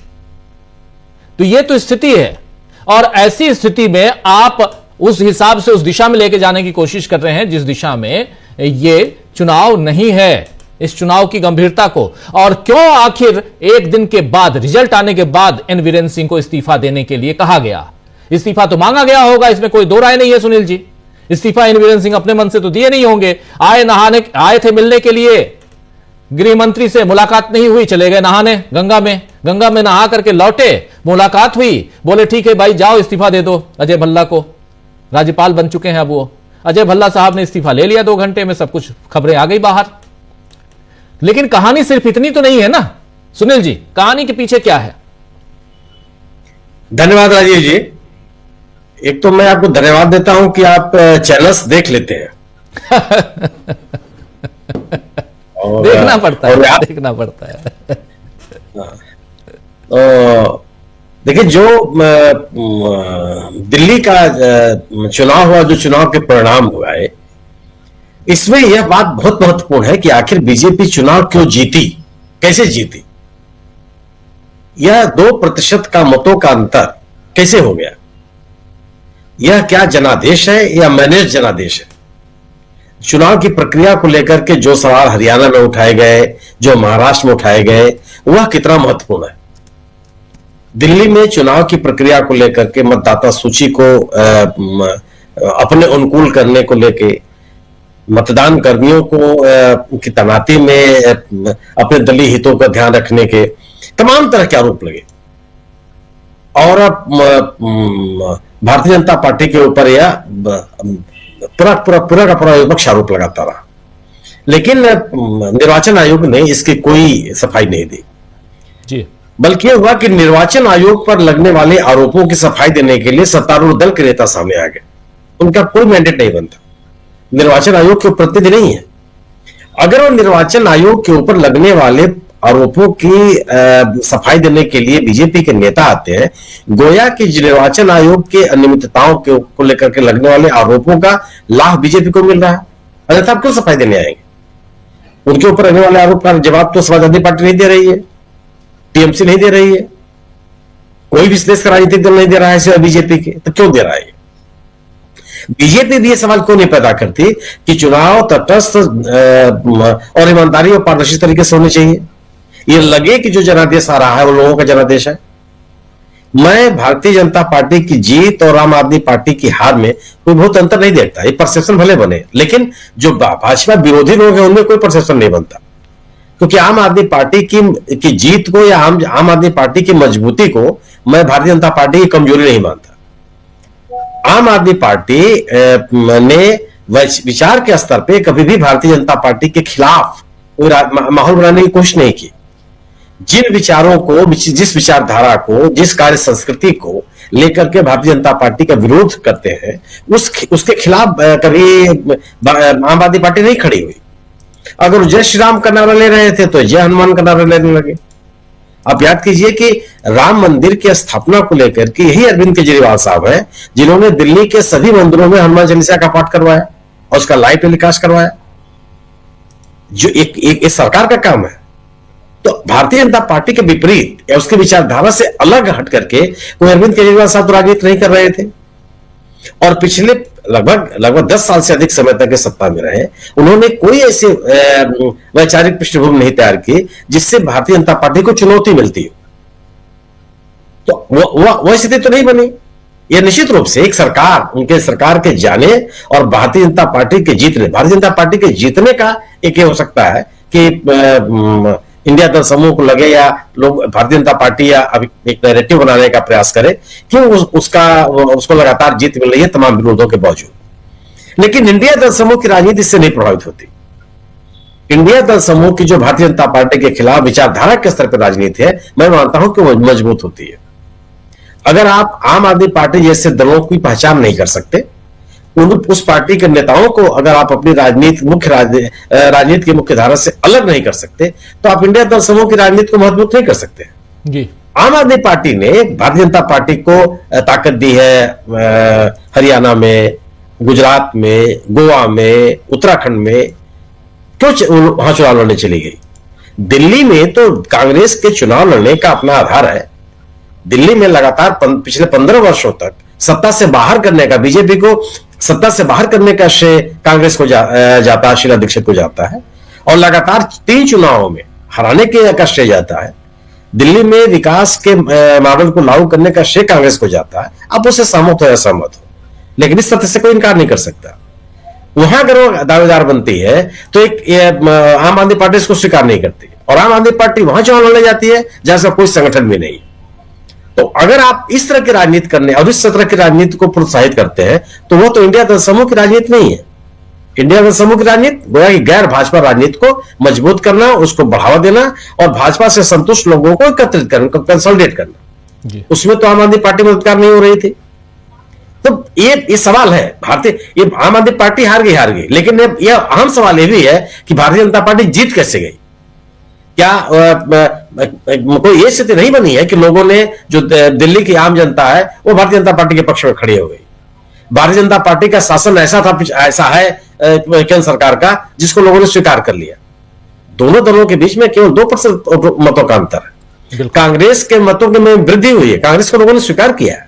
तो ये तो स्थिति है, और ऐसी स्थिति में आप उस हिसाब से उस दिशा में लेके जाने की कोशिश कर रहे हैं जिस दिशा में ये चुनाव नहीं है, इस चुनाव की गंभीरता को। और क्यों आखिर एक दिन के बाद, रिजल्ट आने के बाद एन वीरेन सिंह को इस्तीफा देने के लिए कहा गया? इस्तीफा तो मांगा गया होगा, इसमें कोई दो राय नहीं है सुनील जी। इस्तीफा एन वीरेन सिंह अपने मन से तो दिए नहीं होंगे। आए थे मिलने के लिए, गृह मंत्री से मुलाकात नहीं हुई, चले गए नहाने गंगा में नहा करके लौटे, मुलाकात हुई, बोले ठीक है भाई जाओ इस्तीफा दे दो अजय भल्ला को। राज्यपाल बन चुके हैं अब वो। अजय भल्ला साहब ने इस्तीफा ले लिया 2 घंटे में, सब कुछ खबरें आ गई बाहर। लेकिन कहानी सिर्फ इतनी तो नहीं है ना सुनील जी, कहानी के पीछे क्या है? धन्यवाद राजीव जी। एक तो मैं आपको धन्यवाद देता हूं कि आप चैनल्स देख लेते हैं। और, देखना पड़ता है। देखिए, जो दिल्ली का चुनाव हुआ, जो चुनाव के परिणाम हुआ है, इसमें यह बात बहुत महत्वपूर्ण है कि आखिर बीजेपी चुनाव क्यों जीती, कैसे जीती। यह 2% का मतों का अंतर कैसे हो गया? यह क्या जनादेश है या मैनेज जनादेश है? चुनाव की प्रक्रिया को लेकर के जो सवाल हरियाणा में उठाए गए, जो महाराष्ट्र में उठाए गए, वह कितना महत्वपूर्ण है? दिल्ली में चुनाव की प्रक्रिया को लेकर के, मतदाता सूची को अपने अनुकूल करने को लेके, मतदान कर्मियों को की तैनाती में अपने दलीय हितों का ध्यान रखने के तमाम तरह के आरोप लगे। और भारतीय जनता पार्टी के ऊपर यह पूरा का पूरा विपक्ष आरोप लगाता रहा, लेकिन निर्वाचन आयोग ने इसकी कोई सफाई नहीं दी जी। बल्कि यह हुआ कि निर्वाचन आयोग पर लगने वाले आरोपों की सफाई देने के लिए सत्तारूढ़ दल के नेता सामने आ गए। उनका कोई मैंडेट नहीं बनता, निर्वाचन आयोग के प्रतिनिधि नहीं है। अगर वो निर्वाचन आयोग के ऊपर लगने वाले आरोपों की सफाई देने के लिए बीजेपी के नेता आते हैं, गोया कि निर्वाचन आयोग के अनियमितताओं को लेकर के लगने वाले आरोपों का लाभ बीजेपी को मिल रहा है, अन्यथा क्यों सफाई देने आएंगे? उनके ऊपर लगने वाले आरोप का जवाब तो समाजवादी पार्टी नहीं दे रही है, टीएमसी नहीं दे रही है, कोई भी देश का राजनीतिक दल नहीं दे रहा है सिवाय बीजेपी के, तो क्यों दे रहा है? बीजेपी भी ये सवाल क्यों नहीं पैदा करती कि चुनाव तटस्थ और ईमानदारी और पारदर्शी तरीके से होने चाहिए? ये लगे कि जो जनादेश आ रहा है वो लोगों का जनादेश है। मैं भारतीय जनता पार्टी की जीत और आम आदमी पार्टी की हार में कोई बहुत अंतर नहीं देखता। ये परसेप्शन भले बने, लेकिन जो भाजपा विरोधी लोग हैं उनमें कोई परसेप्शन नहीं बनता, क्योंकि आम आदमी पार्टी की जीत को या आम आदमी पार्टी की मजबूती को मैं भारतीय जनता पार्टी की कमजोरी नहीं मानता। आम आदमी पार्टी ने विचार के स्तर पे कभी भी भारतीय जनता पार्टी के खिलाफ कोई माहौल बनाने की कोशिश नहीं की। जिन विचारों को, जिस विचारधारा को, जिस कार्य संस्कृति को लेकर के भारतीय जनता पार्टी का विरोध करते हैं, उसके खिलाफ कभी आम आदमी पार्टी नहीं खड़ी हुई। अगर जय श्री राम का नारा ले रहे थे तो जय हनुमान का नारा लेने लगे। आप याद कीजिए कि राम मंदिर की स्थापना को लेकर के यही अरविंद केजरीवाल साहब हैं जिन्होंने दिल्ली के सभी मंदिरों में हनुमान चालीसा का पाठ करवाया और उसका लाइव टेलीकास्ट करवाया, जो एक सरकार का काम है। तो भारतीय जनता पार्टी के विपरीत या उसके विचारधारा से अलग हट करके कोई अरविंद केजरीवाल साहब तो राजनीति नहीं कर रहे थे, और पिछले लगभग 10 साल से अधिक समय तक सत्ता में रहे। उन्होंने कोई ऐसे वैचारिक पृष्ठभूमि नहीं तैयार की जिससे भारतीय जनता पार्टी को चुनौती मिलती हो। तो वह स्थिति तो नहीं बनी। यह निश्चित रूप से एक सरकार, उनके सरकार के जाने और भारतीय जनता पार्टी के जीतने, भारतीय जनता पार्टी के जीतने का एक ये हो सकता है कि इंडिया दल समूह को लगे या लोग भारतीय जनता पार्टी या अभी एक नैरेटिव बनाने का प्रयास करे कि उसको लगातार जीत मिल रही है तमाम विरोधों के बावजूद। लेकिन इंडिया दल समूह की राजनीति इससे नहीं प्रभावित होती। इंडिया दल समूह की जो भारतीय जनता पार्टी के खिलाफ विचारधारा के स्तर पर राजनीति है, मैं मानता हूं कि वो मजबूत होती है। अगर आप आम आदमी पार्टी जैसे दलों की पहचान नहीं कर सकते, उस पार्टी के नेताओं को अगर आप अपनी राजनीति की मुख्य धारा से अलग नहीं कर सकते, तो आप इंडिया दल समूह की राजनीति को मजबूत नहीं कर सकते जी। आम आदमी पार्टी ने भारतीय जनता पार्टी को ताकत दी है हरियाणा में, गुजरात में, गोवा में, उत्तराखंड में। क्यों वहां चुनाव लड़ने चली गई? दिल्ली में तो कांग्रेस के चुनाव लड़ने का अपना आधार है। दिल्ली में लगातार पिछले 15 वर्षों तक सत्ता से बाहर करने का, बीजेपी को सत्ता से बाहर करने का श्रेय कांग्रेस को जाता है, शीला दीक्षित को जाता है, और लगातार 3 चुनावों में हराने का श्रेय जाता है। दिल्ली में विकास के मॉडल को लागू करने का श्रेय कांग्रेस को जाता है। आप उससे सहमत हो या सहमत हो, लेकिन इस तथ्य से कोई इनकार नहीं कर सकता। वहां अगर वो दावेदार बनती है तो एक आम आदमी पार्टी इसको स्वीकार नहीं करती, और आम आदमी पार्टी वहां चुनाव लड़ने जाती है जहां से कोई संगठन भी नहीं। तो अगर आप इस तरह की राजनीति करने और इस तरह की राजनीति को प्रोत्साहित करते हैं तो वो तो इंडिया दल समूह की राजनीति नहीं है। इंडिया दल समूह की राजनीति गोया कि गैर भाजपा राजनीति को मजबूत करना, उसको बढ़ावा देना और भाजपा से संतुष्ट लोगों को एकत्रित करना, कंसोलिडेट करना जी। उसमें तो आम आदमी पार्टी मददगार नहीं हो रही थी। तो ये सवाल है, ये आम आदमी पार्टी हार गई, लेकिन यह अहम सवाल यह भी है कि भारतीय जनता पार्टी जीत कैसे गई? क्या कोई ये स्थिति नहीं बनी है कि लोगों ने, जो दिल्ली की आम जनता है वो भारतीय जनता पार्टी के पक्ष में खड़ी हो गई? भारतीय जनता पार्टी का शासन ऐसा है केंद्र सरकार का जिसको लोगों ने स्वीकार कर लिया। दोनों दलों के बीच में केवल 2% मतों का अंतर है। कांग्रेस के मतों में वृद्धि हुई है, कांग्रेस को लोगों ने स्वीकार किया है।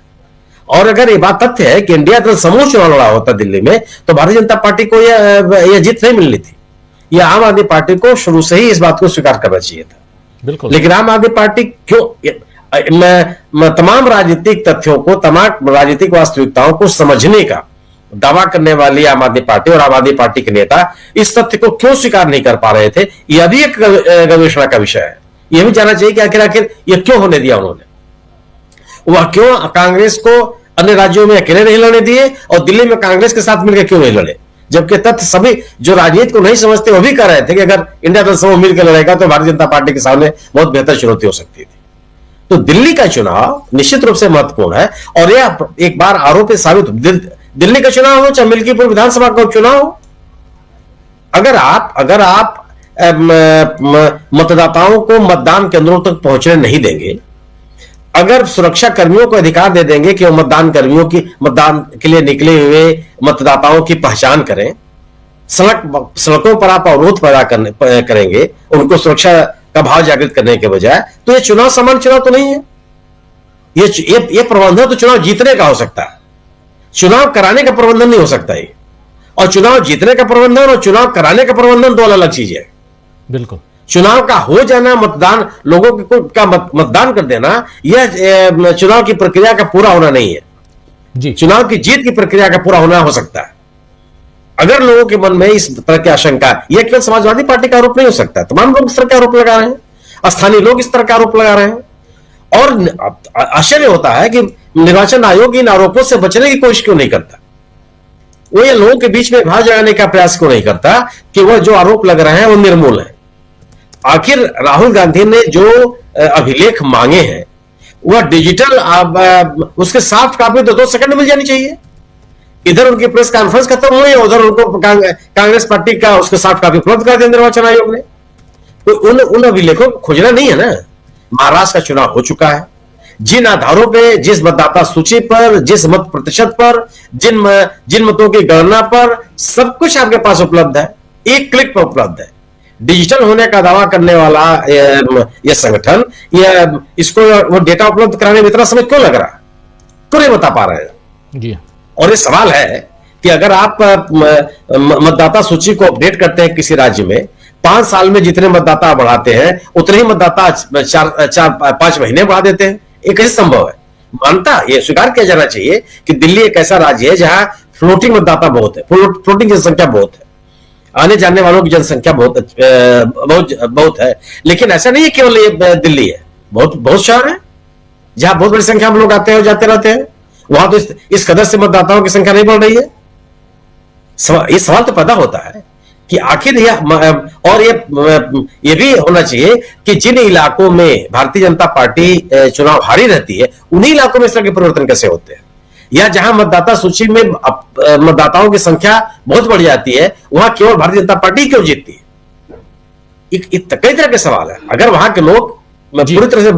और अगर ये बात तथ्य है कि इंडिया दल समूह चुनाव लड़ा होता दिल्ली में तो भारतीय जनता पार्टी को यह जीत नहीं मिलनी थी। यह आम आदमी पार्टी को शुरू से ही इस बात को स्वीकार करना चाहिए था। बिल्कुल। लेकिन आम आदमी पार्टी क्यों तमाम राजनीतिक तथ्यों को, तमाम राजनीतिक वास्तविकताओं को समझने का दावा करने वाली आम आदमी पार्टी और आम आदमी पार्टी के नेता इस तथ्य को क्यों स्वीकार नहीं कर पा रहे थे, यह भी एक गवेषणा का विषय है। यह भी जानना चाहिए कि आखिर यह क्यों होने दिया उन्होंने। वह क्यों कांग्रेस को अन्य राज्यों में अकेले नहीं लड़ने दिए और दिल्ली में कांग्रेस के साथ मिलकर क्यों नहीं लड़े? जबकि तथ्य सभी जो राजनीति को नहीं समझते वो भी कह रहे थे कि अगर इंडिया दल समूह मिलकर लड़ेगा तो भारतीय जनता पार्टी के सामने बहुत बेहतर चुनौती हो सकती थी। तो दिल्ली का चुनाव निश्चित रूप से महत्वपूर्ण है और यह एक बार आरोप साबित, दिल्ली का चुनाव हो चाहे मिल्कीपुर विधानसभा का चुनाव हो, अगर आप मतदाताओं को मतदान केंद्रों तक पहुंचने नहीं देंगे, अगर सुरक्षा कर्मियों को अधिकार दे देंगे कि वो मतदान के लिए निकले हुए मतदाताओं की पहचान करें, सड़कों पर आप अवरोध पैदा करेंगे उनको सुरक्षा का भाव जागृत करने के बजाय, तो ये चुनाव सामान्य चुनाव तो नहीं है। ये प्रबंधन तो चुनाव जीतने का हो सकता है, चुनाव कराने का प्रबंधन नहीं हो सकता है। और चुनाव जीतने का प्रबंधन और चुनाव कराने का प्रबंधन दो अलग चीजें है। बिल्कुल, चुनाव का हो जाना, मतदान लोगों का मतदान कर देना, यह चुनाव की प्रक्रिया का पूरा होना नहीं है जी। चुनाव की जीत की प्रक्रिया का पूरा होना हो सकता है। अगर लोगों के मन में इस तरह की आशंका, यह केवल समाजवादी पार्टी का आरोप नहीं हो सकता, तमाम लोग इस तरह के आरोप लगा रहे हैं, स्थानीय लोग इस तरह का आरोप लगा रहे हैं। और आश्चर्य होता है कि निर्वाचन आयोग इन आरोपों से बचने की कोशिश क्यों नहीं करता? वो ये लोगों के बीच में भाव जगाने का प्रयास क्यों नहीं करता कि वह जो आरोप लग रहे हैं वो निर्मूल है? आखिर राहुल गांधी ने जो अभिलेख मांगे हैं वह डिजिटल, उसके सॉफ्ट कॉपी तो 2 सेकंड मिल जानी चाहिए। इधर उनकी प्रेस कॉन्फ्रेंस खत्म हुई, उधर उनको कांग्रेस पार्टी का उसके सॉफ्ट कॉपी उपलब्ध कर दिया निर्वाचन आयोग ने। तो उन अभिलेखों को खोजना नहीं है ना। महाराष्ट्र का चुनाव हो चुका है, जिन आधारों पे, जिस मतदाता सूची पर, जिस मत प्रतिशत पर, जिन मतों की गणना पर, सब कुछ आपके पास उपलब्ध है, एक क्लिक पर उपलब्ध है। डिजिटल होने का दावा करने वाला यह संगठन इसको वो डेटा उपलब्ध कराने में इतना समय क्यों लग रहा है? क्यों नहीं बता पा रहे हैं जी। और ये सवाल है कि अगर आप मतदाता सूची को अपडेट करते हैं किसी राज्य में, 5 साल में जितने मतदाता बढ़ाते हैं उतने ही मतदाता 4-5 महीने बढ़ा देते हैं, ये कैसे संभव है? मानता, ये स्वीकार किया जाना चाहिए कि दिल्ली एक ऐसा राज्य है जहां फ्लोटिंग मतदाता बहुत है, फ्लोटिंग जनसंख्या बहुत है, आने जाने वालों की जनसंख्या बहुत है। लेकिन ऐसा नहीं है केवल ये दिल्ली है, बहुत शहर है जहां बहुत बड़ी संख्या में लोग आते हैं और जाते रहते हैं। वहां तो इस कदर से मतदाताओं की संख्या नहीं बढ़ रही है। ये सवाल तो पैदा होता है कि आखिर ये भी होना चाहिए कि जिन इलाकों में भारतीय जनता पार्टी चुनाव हारी रहती है, उन्हीं इलाकों में इस तरह के परिवर्तन कैसे होते हैं? या जहां मतदाता सूची में मतदाताओं की संख्या बहुत बढ़ जाती है, वहां केवल भारतीय जनता पार्टी क्यों जीतती है? कई तरह के सवाल है। अगर वहां के लोग पूरी तरह से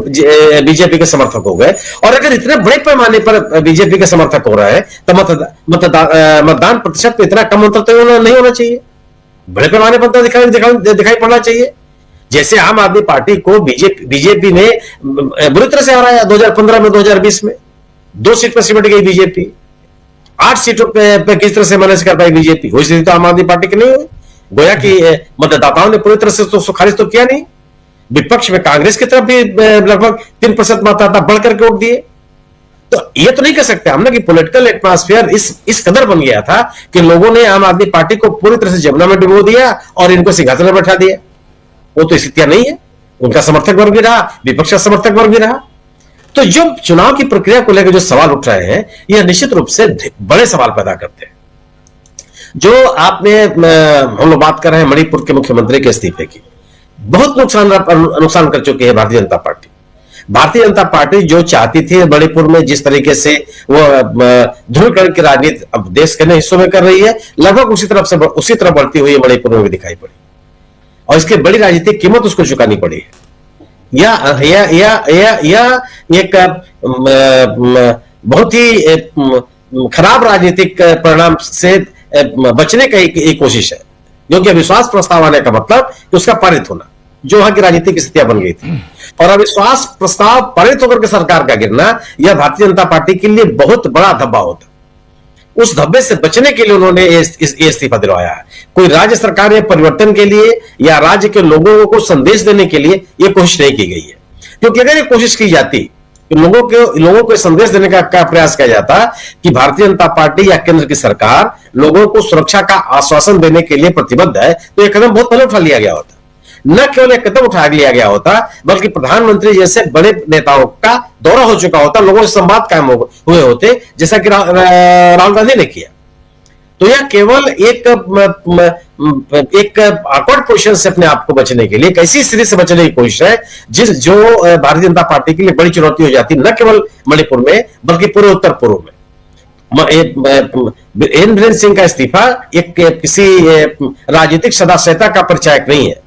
बीजेपी के समर्थक हो गए और अगर इतने बड़े पैमाने पर बीजेपी के समर्थक हो रहे हैं, तो मतदान प्रतिशत में इतना कम अंतर तो नहीं होना चाहिए, बड़े पैमाने पर दिखाई पड़ना चाहिए। जैसे आम आदमी पार्टी को बीजेपी ने बुरी तरह से हराया 2015 में, 2020 में 2 सीट पर सिमट गई बीजेपी, 8 सीटों पे किस तरह से मैनेज कर पाई बीजेपी? वही स्थिति तो आम आदमी पार्टी की नहीं हुई। गोया कि मतदाताओं ने पूरी तरह से तो खारिज तो किया नहीं। विपक्ष में कांग्रेस की तरफ भी लगभग 3% मतदाता बढ़कर के वोट दिए। तो ये तो नहीं कह सकते हम ना कि पॉलिटिकल एटमॉस्फेयर इस कदर बन गया था कि लोगों ने आम आदमी पार्टी को पूरी तरह से जमुना में डुबो दिया और इनको सिंहासन में बैठा दिया। वो तो स्थितियां नहीं है। उनका समर्थक वर्ग भी रहा, विपक्ष का समर्थक वर्ग भी रहा। तो जो चुनाव की प्रक्रिया को लेकर जो सवाल उठ रहे हैं, यह निश्चित रूप से बड़े सवाल पैदा करते हैं। जो आपने हम लोग बात कर रहे हैं मणिपुर के मुख्यमंत्री के इस्तीफे की, बहुत नुकसान कर चुकी है भारतीय जनता पार्टी। भारतीय जनता पार्टी जो चाहती थी मणिपुर में जिस तरीके से वो ध्रुवीकरण की राजनीति अब देश के नए हिस्सों में कर रही है, लगभग उसी तरह बढ़ती हुई मणिपुर में भी दिखाई पड़ी और इसकी बड़ी राजनीतिक कीमत उसको चुकानी पड़ी है। या एक बहुत ही खराब राजनीतिक परिणाम से बचने का एक कोशिश है, क्योंकि अविश्वास प्रस्ताव आने का मतलब कि उसका पारित होना, जो वहां की राजनीतिक स्थितियां बन गई थी। और अविश्वास प्रस्ताव पारित होकर के सरकार का गिरना, यह भारतीय जनता पार्टी के लिए बहुत बड़ा धब्बा होता। उस धब्बे से बचने के लिए उन्होंने इस्तीफा दिलवाया है। कोई राज्य सरकार या परिवर्तन के लिए या राज्य के लोगों को संदेश देने के लिए यह कोशिश नहीं की गई है। क्योंकि अगर ये कोशिश की जाती कि लोगों को संदेश देने का प्रयास किया जाता कि भारतीय जनता पार्टी या केंद्र की सरकार लोगों को सुरक्षा का आश्वासन देने के लिए प्रतिबद्ध है, तो यह कदम बहुत पहले उठा लिया गया होता। न केवल एक कदम उठा लिया गया होता, बल्कि प्रधानमंत्री जैसे बड़े नेताओं का दौरा हो चुका होता, लोगों से संवाद कायम हुए होते, जैसा कि राहुल गांधी ने किया। तो यह केवल एक ऑकवर्ड पोजीशन से अपने आप को बचने के लिए, एक ऐसी स्थिति से बचने की कोशिश है जो भारतीय जनता पार्टी के लिए बड़ी चुनौती हो जाती, न केवल मणिपुर में बल्कि पूरे उत्तर पूर्व में। एन बीरेन सिंह का इस्तीफा एक किसी राजनीतिक सदास्यता का परिचायक नहीं है,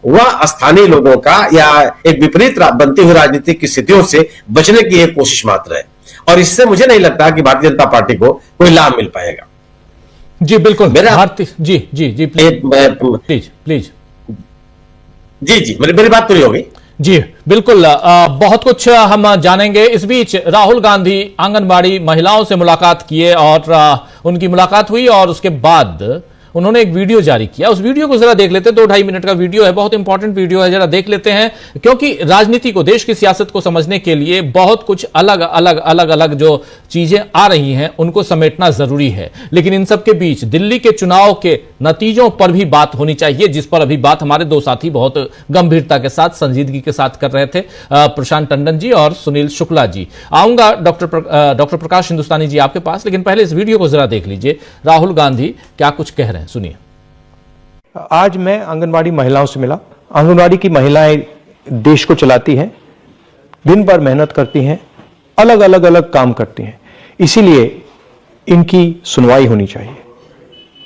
वह स्थानीय लोगों का या एक विपरीत बनती हुई राजनीतिक स्थितियों से बचने की एक कोशिश मात्र है, और इससे मुझे नहीं लगता कि भारतीय जनता पार्टी को कोई लाभ मिल पाएगा। जी बिल्कुल, भारतीय जी जी जी प्लीज प्लीज जी मेरी बात पूरी होगी। जी बिल्कुल, बहुत कुछ हम जानेंगे। इस बीच राहुल गांधी आंगनबाड़ी महिलाओं से मुलाकात किए और उनकी मुलाकात हुई और उसके बाद उन्होंने एक वीडियो जारी किया। उस वीडियो को जरा देख लेते हैं, 2-2.5 मिनट का वीडियो है, बहुत इंपॉर्टेंट वीडियो है, जरा देख लेते हैं, क्योंकि राजनीति को, देश की सियासत को समझने के लिए बहुत कुछ अलग अलग जो चीजें आ रही हैं उनको समेटना जरूरी है। लेकिन इन सब के बीच दिल्ली के चुनाव के नतीजों पर भी बात होनी चाहिए, जिस पर अभी बात हमारे दो साथी बहुत गंभीरता के साथ, संजीदगी के साथ कर रहे थे, प्रशांत टंडन जी और सुनील शुक्ला जी। आऊंगा डॉक्टर प्रकाश हिंदुस्तानी जी आपके पास, लेकिन पहले इस वीडियो को जरा देख लीजिए। राहुल गांधी क्या कुछ कह रहे हैं, सुनिए। आज मैं आंगनवाड़ी महिलाओं से मिला। आंगनवाड़ी की महिलाएं देश को चलाती हैं, दिन भर मेहनत करती हैं, अलग अलग काम करती हैं, इसीलिए इनकी सुनवाई होनी चाहिए,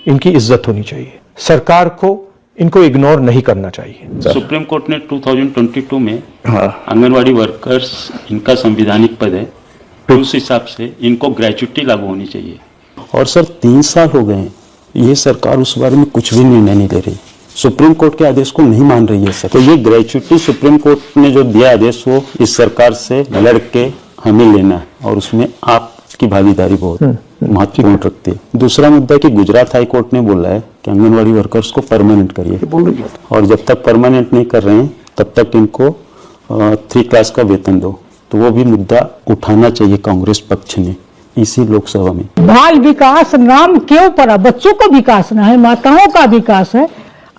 इनकी इज्जत होनी चाहिए, सरकार को इनको इग्नोर नहीं करना चाहिए। सुप्रीम कोर्ट ने 2022 में आंगनवाड़ी वर्कर्स, इनका संवैधानिक पद है, उस हिसाब से इनको ग्रेच्युटी लागू होनी चाहिए। और सर 3 साल हो गए हैं, ये सरकार उस बारे में कुछ भी निर्णय नहीं ले रही, सुप्रीम कोर्ट के आदेश को नहीं मान रही है सर। तो ये ग्रेच्युटी सुप्रीम कोर्ट ने जो दिया आदेश, वो इस सरकार से लड़ के हमें लेना है, और उसमें आपकी भागीदारी बहुत महत्वपूर्ण रखती है। दूसरा मुद्दा कि गुजरात हाई कोर्ट ने बोला है कि आंगनवाड़ी वर्कर्स को परमानेंट करिए, और जब तक परमानेंट नहीं कर रहे हैं तब तक इनको 3 क्लास का वेतन दो। तो वो भी मुद्दा उठाना चाहिए कांग्रेस पक्ष ने इसी लोकसभा में। बाल विकास नाम क्यों पड़ा? बच्चों का विकास ना है, माताओं का विकास है।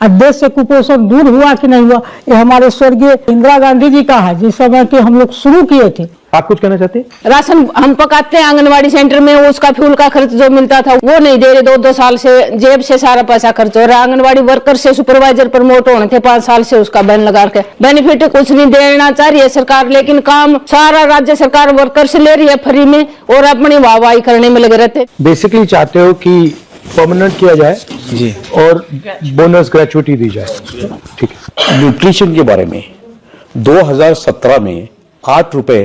अब देश से कुपोषण दूर हुआ कि नहीं हुआ, ये हमारे स्वर्गीय इंदिरा गांधी जी का है, जिस समय के हम लोग शुरू किए थे। आप कुछ कहना चाहते हैं? राशन हम पकाते हैं आंगनवाड़ी सेंटर में, उसका फ्यूल का खर्च जो मिलता था वो नहीं दे रहे। 2-2 साल से जेब से सारा पैसा खर्च हो रहा है। आंगनवाड़ी वर्कर से सुपरवाइजर प्रमोट होने थे, 5 साल से उसका बैन लगा के बेनिफिट कुछ नहीं देना चाह रही है सरकार, लेकिन काम सारा राज्य सरकार वर्कर से ले रही है फ्री में, और अपनी वाहवाही करने में लगे रहते। बेसिकली चाहते हो कि परमानेंट किया जाए जी, और बोनस ग्रेच्युटी दी जाए, ठीक है। न्यूट्रिशन के बारे में 2017 में 8 रुपए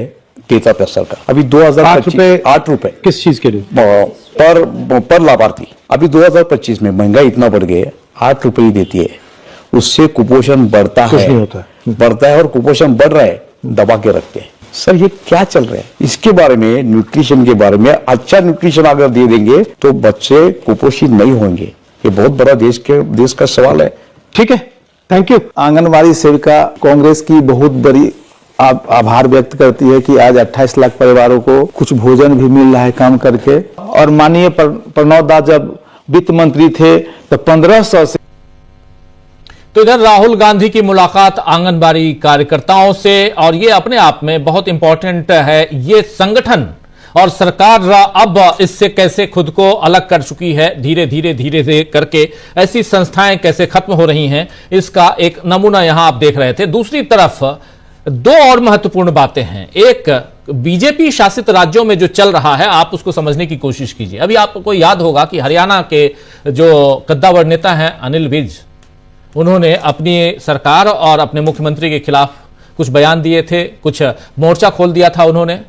देता था सरकार, अभी 2025 8 रुपए किस चीज के लिए? पर लाभार्थी। अभी 2025 में महंगाई इतना बढ़ गई है, 8 रुपए ही देती है, उससे कुपोषण बढ़ता है, नहीं होता है। बढ़ता है और कुपोषण बढ़ रहा है, दबा के रखते हैं। सर ये क्या चल रहा है? इसके बारे में, न्यूट्रिशन के बारे में, अच्छा न्यूट्रिशन अगर दे देंगे तो बच्चे कुपोषित नहीं होंगे। ये बहुत बड़ा देश का सवाल है। ठीक है, थैंक यू। आंगनवाड़ी सेविका कांग्रेस की बहुत बड़ी आभार व्यक्त करती है कि आज 28 लाख परिवारों को कुछ भोजन भी मिल रहा है काम करके। और माननीय प्रणव दा जब वित्त मंत्री थे तो 1500 से। तो इधर राहुल गांधी की मुलाकात आंगनबाड़ी कार्यकर्ताओं से, और ये अपने आप में बहुत इंपॉर्टेंट है। ये संगठन और सरकार अब इससे कैसे खुद को अलग कर चुकी है, धीरे धीरे करके ऐसी संस्थाएं कैसे खत्म हो रही हैं, इसका एक नमूना यहां आप देख रहे थे। दूसरी तरफ 2 और महत्वपूर्ण बातें हैं। एक, बीजेपी शासित राज्यों में जो चल रहा है, आप उसको समझने की कोशिश कीजिए। अभी आपको याद होगा कि हरियाणा के जो कद्दावर नेता हैं अनिल विज, उन्होंने अपनी सरकार और अपने मुख्यमंत्री के खिलाफ कुछ बयान दिए थे, कुछ मोर्चा खोल दिया था उन्होंने,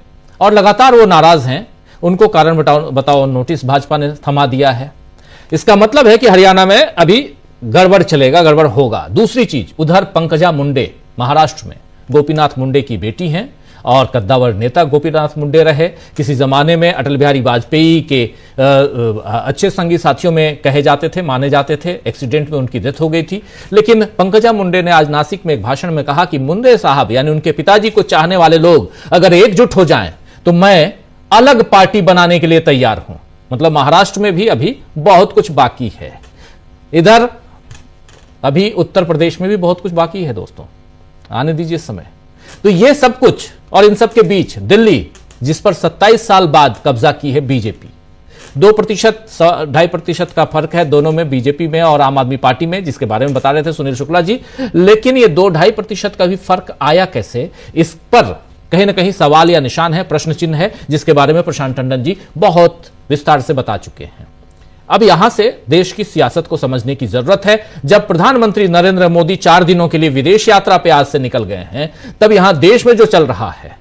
और लगातार वो नाराज हैं। उनको कारण बताओ नोटिस भाजपा ने थमा दिया है। इसका मतलब है कि हरियाणा में अभी गड़बड़ चलेगा, गड़बड़ होगा। दूसरी चीज, उधर पंकजा मुंडे महाराष्ट्र में गोपीनाथ मुंडे की बेटी हैं और कद्दावर नेता गोपीनाथ मुंडे रहे। किसी जमाने में अटल बिहारी वाजपेयी के अच्छे संगी साथियों में कहे जाते थे, माने जाते थे। एक्सीडेंट में उनकी डेथ हो गई थी। लेकिन पंकजा मुंडे ने आज नासिक में एक भाषण में कहा कि मुंडे साहब यानी उनके पिताजी को चाहने वाले लोग अगर एकजुट हो जाएं तो मैं अलग पार्टी बनाने के लिए तैयार हूं। मतलब महाराष्ट्र में भी अभी बहुत कुछ बाकी है। इधर अभी उत्तर प्रदेश में भी बहुत कुछ बाकी है दोस्तों, आने दीजिए समय। तो ये सब कुछ और इन सब के बीच दिल्ली, जिस पर 27 साल बाद कब्जा की है बीजेपी, 2%, 2.5% का फर्क है दोनों में, बीजेपी में और आम आदमी पार्टी में, जिसके बारे में बता रहे थे सुनील शुक्ला जी। लेकिन ये 2-2.5% का भी फर्क आया कैसे, इस पर कहीं ना कहीं सवाल या निशान है, प्रश्न चिन्ह है, जिसके बारे में प्रशांत टंडन जी बहुत विस्तार से बता चुके हैं। अब यहां से देश की सियासत को समझने की जरूरत है। जब प्रधानमंत्री नरेंद्र मोदी 4 दिनों के लिए विदेश यात्रा पे आज से निकल गए हैं, तब यहां देश में जो चल रहा है,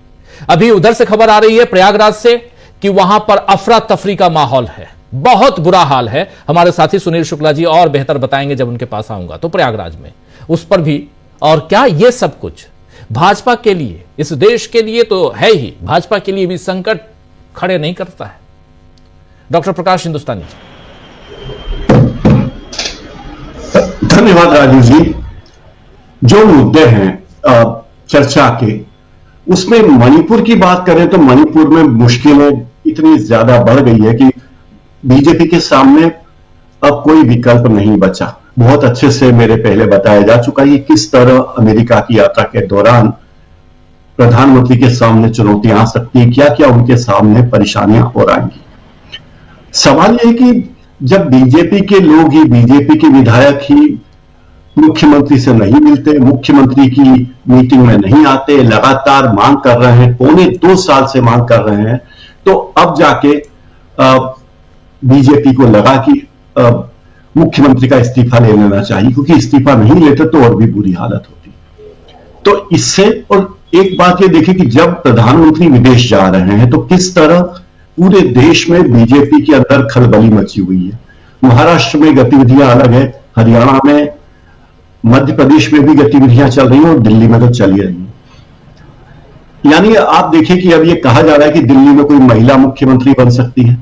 अभी उधर से खबर आ रही है प्रयागराज से कि वहां पर अफरा तफरी का माहौल है, बहुत बुरा हाल है। हमारे साथी सुनील शुक्ला जी और बेहतर बताएंगे जब उनके पास आऊंगा। तो प्रयागराज में उस पर भी, और क्या ये सब कुछ भाजपा के लिए, इस देश के लिए तो है ही, भाजपा के लिए भी संकट खड़े नहीं करता है? डॉक्टर प्रकाश हिंदुस्तानी जी। धन्यवाद राजीव जी। जो मुद्दे हैं चर्चा के, उसमें मणिपुर की बात करें तो मणिपुर में मुश्किलें इतनी ज्यादा बढ़ गई है कि बीजेपी के सामने अब कोई विकल्प नहीं बचा। बहुत अच्छे से मेरे पहले बताया जा चुका है कि किस तरह अमेरिका की यात्रा के दौरान प्रधानमंत्री के सामने चुनौतियां आ सकती है, क्या क्या उनके सामने परेशानियां और आएंगी। सवाल यह है कि जब बीजेपी के लोग ही, बीजेपी के विधायक ही मुख्यमंत्री से नहीं मिलते, मुख्यमंत्री की मीटिंग में नहीं आते, लगातार मांग कर रहे हैं, 2.25 साल से मांग कर रहे हैं, तो अब जाके बीजेपी को लगा कि मुख्यमंत्री का इस्तीफा ले लेना चाहिए, क्योंकि इस्तीफा नहीं लेते तो और भी बुरी हालत होती। तो इससे, और एक बात ये देखिए कि जब प्रधानमंत्री विदेश जा रहे हैं तो किस तरह पूरे देश में बीजेपी के अंदर खलबली मची हुई है। महाराष्ट्र में गतिविधियां अलग है, हरियाणा में, मध्य प्रदेश में भी गतिविधियां चल रही हैं और दिल्ली में तो चल ही रही हैं। यानी आप देखिए कि अब ये कहा जा रहा है कि दिल्ली में कोई महिला मुख्यमंत्री बन सकती है।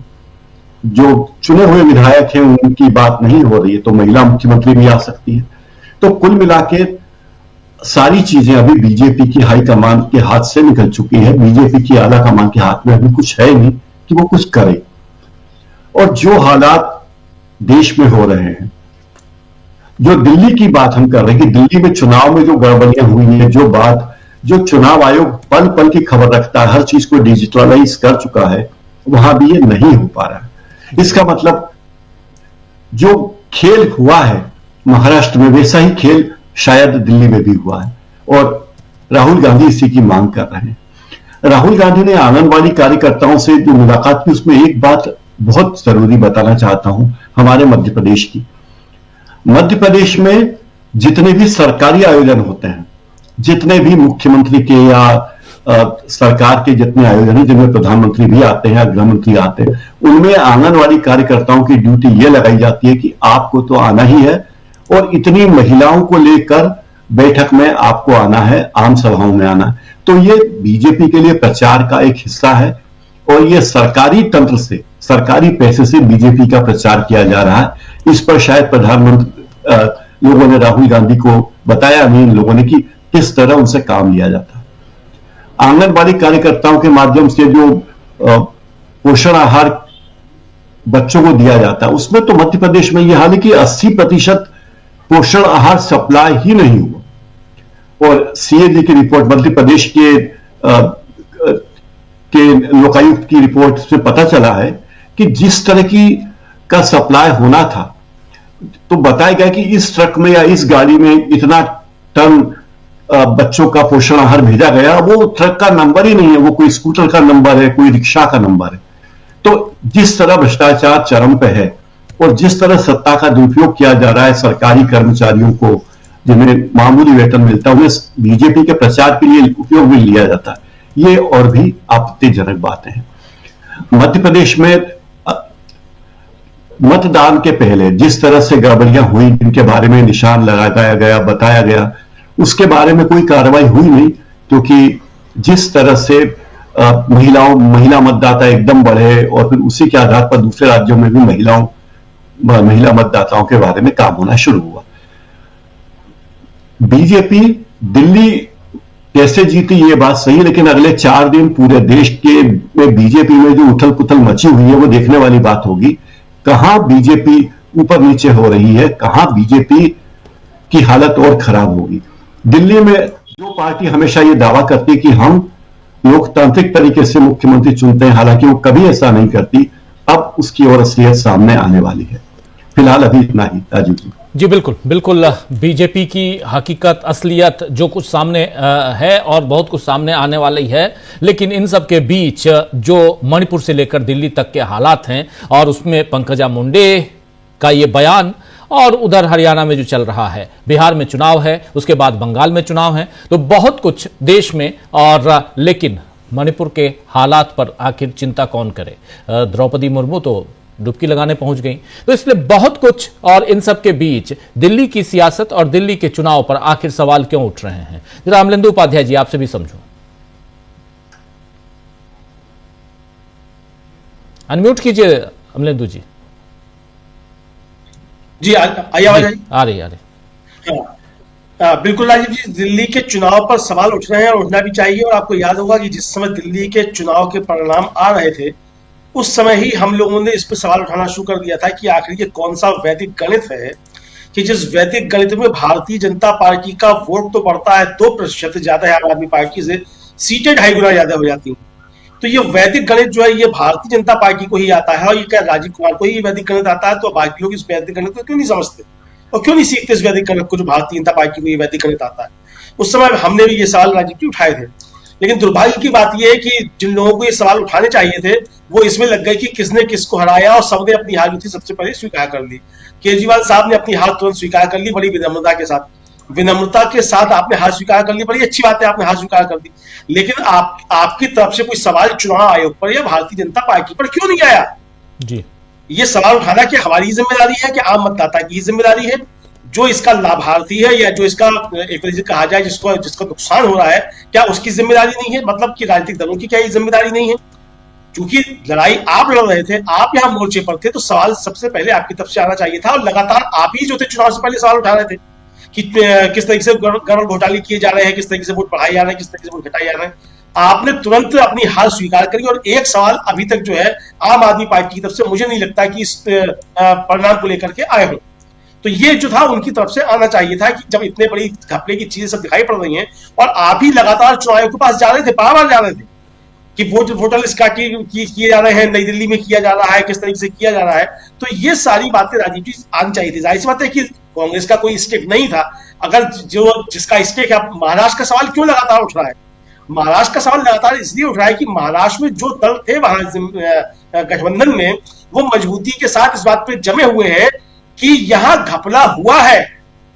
जो चुने हुए विधायक हैं उनकी बात नहीं हो रही है, तो महिला मुख्यमंत्री भी आ सकती है। तो कुल मिला के सारी चीजें अभी बीजेपी की हाईकमान के हाथ से निकल चुकी है। बीजेपी की आला कमान के हाथ में अभी कुछ है नहीं कि वो कुछ करे। और जो हालात देश में हो रहे हैं, जो दिल्ली की बात हम कर रहे हैं कि दिल्ली में चुनाव में जो गड़बड़ियां हुई हैं, जो चुनाव आयोग पल पल की खबर रखता है, हर चीज को डिजिटलाइज कर चुका है, वहां भी ये नहीं हो पा रहा है। इसका मतलब जो खेल हुआ है महाराष्ट्र में, वैसा ही खेल शायद दिल्ली में भी हुआ है, और राहुल गांधी इसी की मांग कर रहे हैं। राहुल गांधी ने आंगनबाड़ी कार्यकर्ताओं से जो मुलाकात की, उसमें एक बात बहुत जरूरी बताना चाहता हूं हमारे मध्य प्रदेश की। मध्य प्रदेश में जितने भी सरकारी आयोजन होते हैं, जितने भी मुख्यमंत्री के या सरकार के जितने आयोजन हैं जिनमें प्रधानमंत्री भी आते हैं, गृह मंत्री आते हैं, उनमें आंगनवाड़ी कार्यकर्ताओं की ड्यूटी यह लगाई जाती है कि आपको तो आना ही है, और इतनी महिलाओं को लेकर बैठक में आपको आना है, आम सभाओं में आना है। तो ये बीजेपी के लिए प्रचार का एक हिस्सा है, और ये सरकारी तंत्र से, सरकारी पैसे से बीजेपी का प्रचार किया जा रहा है। इस पर शायद प्रधानमंत्री लोगों ने राहुल गांधी को बताया नहीं, इन लोगों ने, कि किस तरह उनसे काम लिया जाता है। आंगनबाड़ी कार्यकर्ताओं के माध्यम से जो पोषण आहार बच्चों को दिया जाता है, उसमें तो मध्य प्रदेश में यह हाल है कि 80% पोषण आहार सप्लाई ही नहीं हुआ। और सीएजी की रिपोर्ट, मध्य प्रदेश के लोकायुक्त की रिपोर्ट से पता चला है कि जिस तरह का सप्लाई होना था, तो बताया गया कि इस ट्रक में या इस गाड़ी में इतना टन बच्चों का पोषण आहार भेजा गया, वो ट्रक का नंबर ही नहीं है, वो कोई स्कूटर का नंबर है, कोई रिक्शा का नंबर है। तो जिस तरह भ्रष्टाचार चरम पे है, और जिस तरह सत्ता का दुरुपयोग किया जा रहा है, सरकारी कर्मचारियों को जिन्हें मामूली वेतन मिलता है, उन्हें बीजेपी के प्रचार के लिए उपयोग में लिया जाता है, ये और भी आपत्तिजनक बातें हैं। मध्य प्रदेश में मतदान के पहले जिस तरह से गड़बड़ियां हुई, जिनके बारे में निशान लगाया गया, बताया गया, उसके बारे में कोई कार्रवाई हुई नहीं, क्योंकि जिस तरह से महिला मतदाता एकदम बढ़े, और फिर उसी के आधार पर दूसरे राज्यों में भी महिला मतदाताओं के बारे में काम होना शुरू हुआ। बीजेपी दिल्ली कैसे जीती ये बात सही है, लेकिन अगले 4 दिन पूरे देश के में बीजेपी में जो उथल पुथल मची हुई है, वो देखने वाली बात होगी। कहां बीजेपी ऊपर नीचे हो रही है, कहां बीजेपी की हालत और खराब होगी। दिल्ली में जो पार्टी हमेशा ये दावा करती है कि हम लोकतांत्रिक तरीके से मुख्यमंत्री चुनते हैं, हालांकि वो कभी ऐसा नहीं करती, अब उसकी और असलियत सामने आने वाली है। फिलहाल अभी इतना ही। राजीव जी। जी बिल्कुल बिल्कुल, बीजेपी की हकीकत असलियत जो कुछ सामने है और बहुत कुछ सामने आने वाली है, लेकिन इन सब के बीच जो मणिपुर से लेकर दिल्ली तक के हालात हैं और उसमें पंकजा मुंडे का ये बयान, और उधर हरियाणा में जो चल रहा है, बिहार में चुनाव है, उसके बाद बंगाल में चुनाव है, तो बहुत कुछ देश में, और लेकिन मणिपुर के हालात पर आखिर चिंता कौन करे। द्रौपदी मुर्मू तो डुबकी लगाने पहुंच गई। तो इसलिए बहुत कुछ, और इन सब के बीच दिल्ली की सियासत और दिल्ली के चुनाव पर आखिर सवाल क्यों उठ रहे हैं, जरा अमलेंदु उपाध्याय जी आपसे भी समझो। अनम्यूट कीजिए अमलेंदु जी। जी आइए आवाज आ रही बिल्कुल राजीव जी, दिल्ली के चुनाव पर सवाल उठ रहे हैं और उठना भी चाहिए। और आपको याद होगा कि जिस समय दिल्ली के चुनाव के परिणाम आ रहे थे, उस समय ही हम लोगों ने इस पर सवाल उठाना शुरू कर दिया था कि आखिर ये कौन सा वैदिक गणित है कि जिस वैदिक गणित में भारतीय जनता पार्टी का वोट तो बढ़ता है 2% ज्यादा है आम आदमी पार्टी से, सीटें 2.5 गुना ज्यादा हो जाती हैं। तो ये वैदिक गणित जो है ये भारतीय जनता पार्टी को ही आता है, और ये क्या राजीव कुमार को ही वैदिक गणित आता है, तो बाकी लोग इस वैदिक गणित को क्यों नहीं समझते और क्यों नहीं सीखते इस वैदिक गणित को जो भारतीय जनता पार्टी को ये वैदिक गणित आता है। उस समय हमने भी ये सवाल राजीव जी उठाए थे, लेकिन दुर्भाग्य की बात यह है कि जिन लोगों को ये सवाल उठाने चाहिए थे वो इसमें लग गए कि किसने किसको हराया, और सबने अपनी हार जो थी सबसे पहले स्वीकार कर ली। केजरीवाल साहब ने अपनी हार तुरंत स्वीकार कर ली, बड़ी विनम्रता के साथ। विनम्रता के साथ आपने हार स्वीकार कर ली, बड़ी अच्छी बात है, आपने हार स्वीकार कर दी। लेकिन आपकी तरफ से कोई सवाल चुनाव आयोग पर या भारतीय जनता पार्टी पर क्यों नहीं आया? जी, ये सवाल उठाना कि हमारी जिम्मेदारी है कि आम मतदाता की जिम्मेदारी है, जो इसका लाभार्थी है या जो इसका एक तरीके से कहा जाए जिसका नुकसान हो रहा है, क्या उसकी जिम्मेदारी नहीं है? मतलब कि राजनीतिक दलों की क्या ये जिम्मेदारी नहीं है? क्योंकि लड़ाई आप लड़ रहे थे, आप यहाँ मोर्चे पर थे, तो सवाल सबसे पहले आपकी तरफ से आना चाहिए था। और लगातार आप ही जो थे चुनाव से पहले सवाल उठा रहे थे कि किस तरीके से गड़बड़ घोटाले किए जा रहे हैं, किस तरीके से वोट बढ़ाए जा रहे हैं, किस तरीके से वोट घटाए जा रहे हैं। आपने तुरंत अपनी हार स्वीकार करी, और एक सवाल अभी तक जो है आम आदमी पार्टी की तरफ से मुझे नहीं लगता कि इस परिणाम को लेकर के आए हो। तो ये जो था उनकी तरफ से आना चाहिए था कि जब इतने बड़ी घपले की चीजें सब दिखाई पड़ रही हैं और आप ही लगातार चुनाव आयोग के पास जा रहे थे, बार-बार जा रहे थे कि वोटर लिस्ट का किए जा रहे हैं, नई दिल्ली में किया जा रहा है, किस तरीके से किया जा रहा है। तो ये सारी बातें राजीव जी आनी चाहिए थी। जाहिर सी बात है कि कांग्रेस का कोई स्टेक नहीं था। अगर जिसका स्टेक है, महाराष्ट्र का सवाल क्यों लगातार उठ रहा है? महाराष्ट्र का सवाल लगातार इसलिए उठ रहा है कि महाराष्ट्र में जो दल थे वहां गठबंधन में, वो मजबूती के साथ इस बात पे जमे हुए हैं कि यहां घपला हुआ है